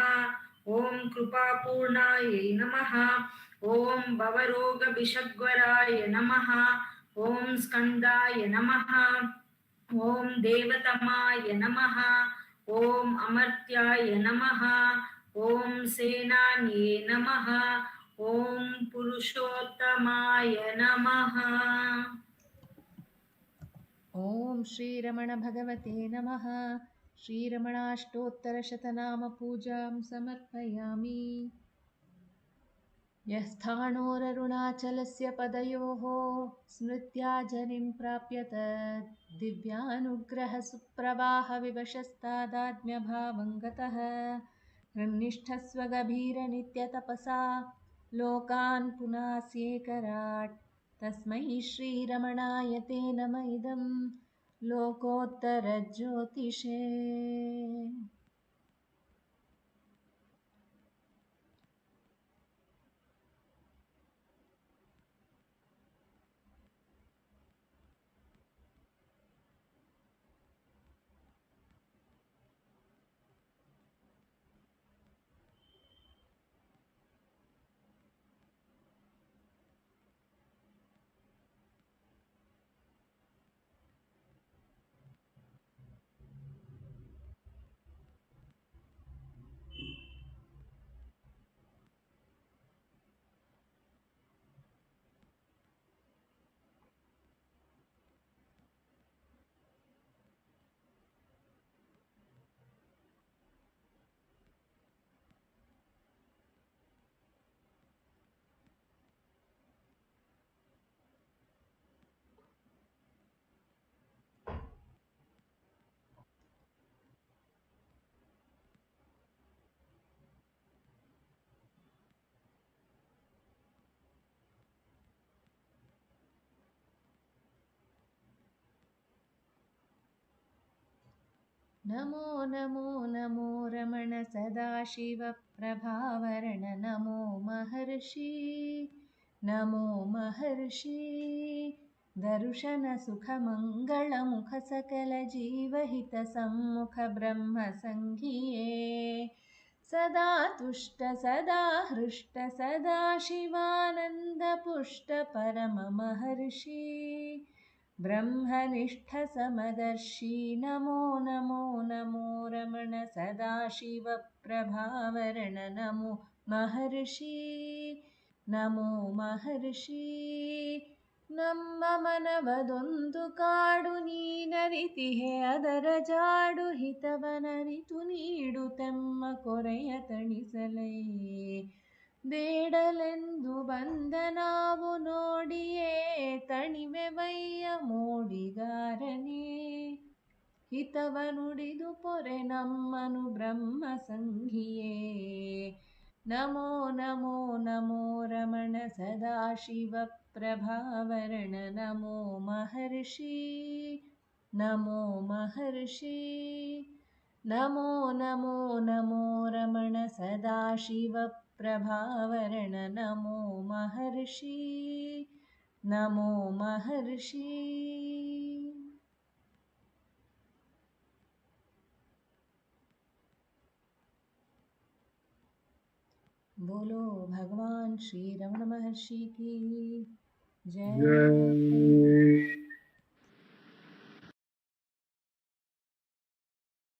ॐ कृपापूर्णाय नमः। ॐ भवरोगभिषग्वराय नमः। ॐ स्कन्दाय नमः। ॐ देवतमाय नमः। ॐ अमर्त्याय नमः। ॐ सेनान्ये नमः। ॐ पुरुषोत्तमाय नमः। ॐ श्रीरमणभगवते नमः। श्रीरमणाष्टोत्तरशतनामपूजां समर्पयामि। यः स्थाणोररुणाचलस्य पदयोः स्मृत्या जनिं प्राप्यत दिव्यानुग्रहसुप्रवाहविवशस्तादात्म्यभावं गतः हृन्निष्ठस्वगभीरनित्यतपसा लोकान् पुनास्येकराट् तस्मै श्रीरमणाय ते नम इदं लोकोत्तरज्योतिषे। नमो नमो नमो रमण सदाशिव प्रभावरण नमो महर्षि नमो महर्षि दर्शन सुख मंगल मुख सकल जीवहित सम्मुख ब्रह्म संघिये सदा तुष्ट सदा हृष्ट सदा शिवानंद पुष्ट परम महर्षि ब्रह्मनिष्ठ समदर्शी नमो नमो नमो रमण सदाशिव प्रभावरण नमो महर्षि नमो महर्षि ನಮ್ಮ ಮನವದೊಂದು ಕಾಡು ನೀನರಿತಿಹೆ ಅದರ ಜಾಡು ಹಿತವನರಿತು ನೀಡುತ್ತೆಮ್ಮ ಕೊರೆಯ ತಣಿಸಲೇ ಬೇಡಲೆಂದು ಬಂದ ನಾವು ನೋಡಿಯೇ ತಣಿವೆವಯ್ಯ ಮೋಡಿಗಾರನೇ ಹಿತವ ನುಡಿದು ಪೊರೆ ನಮ್ಮನು ಬ್ರಹ್ಮ ಸಂಘಿಯೇ ನಮೋ ನಮೋ ನಮೋ ರಮಣ ಸದಾಶಿವ ಪ್ರಭಾವರಣ ನಮೋ महर्षि नमो महर्षि नमो नमो नमो रमण सदाशिव प्रभावरण नमो महर्षि नमो महर्षि बोलो भगवान श्री रमण महर्षि की जय। Jai.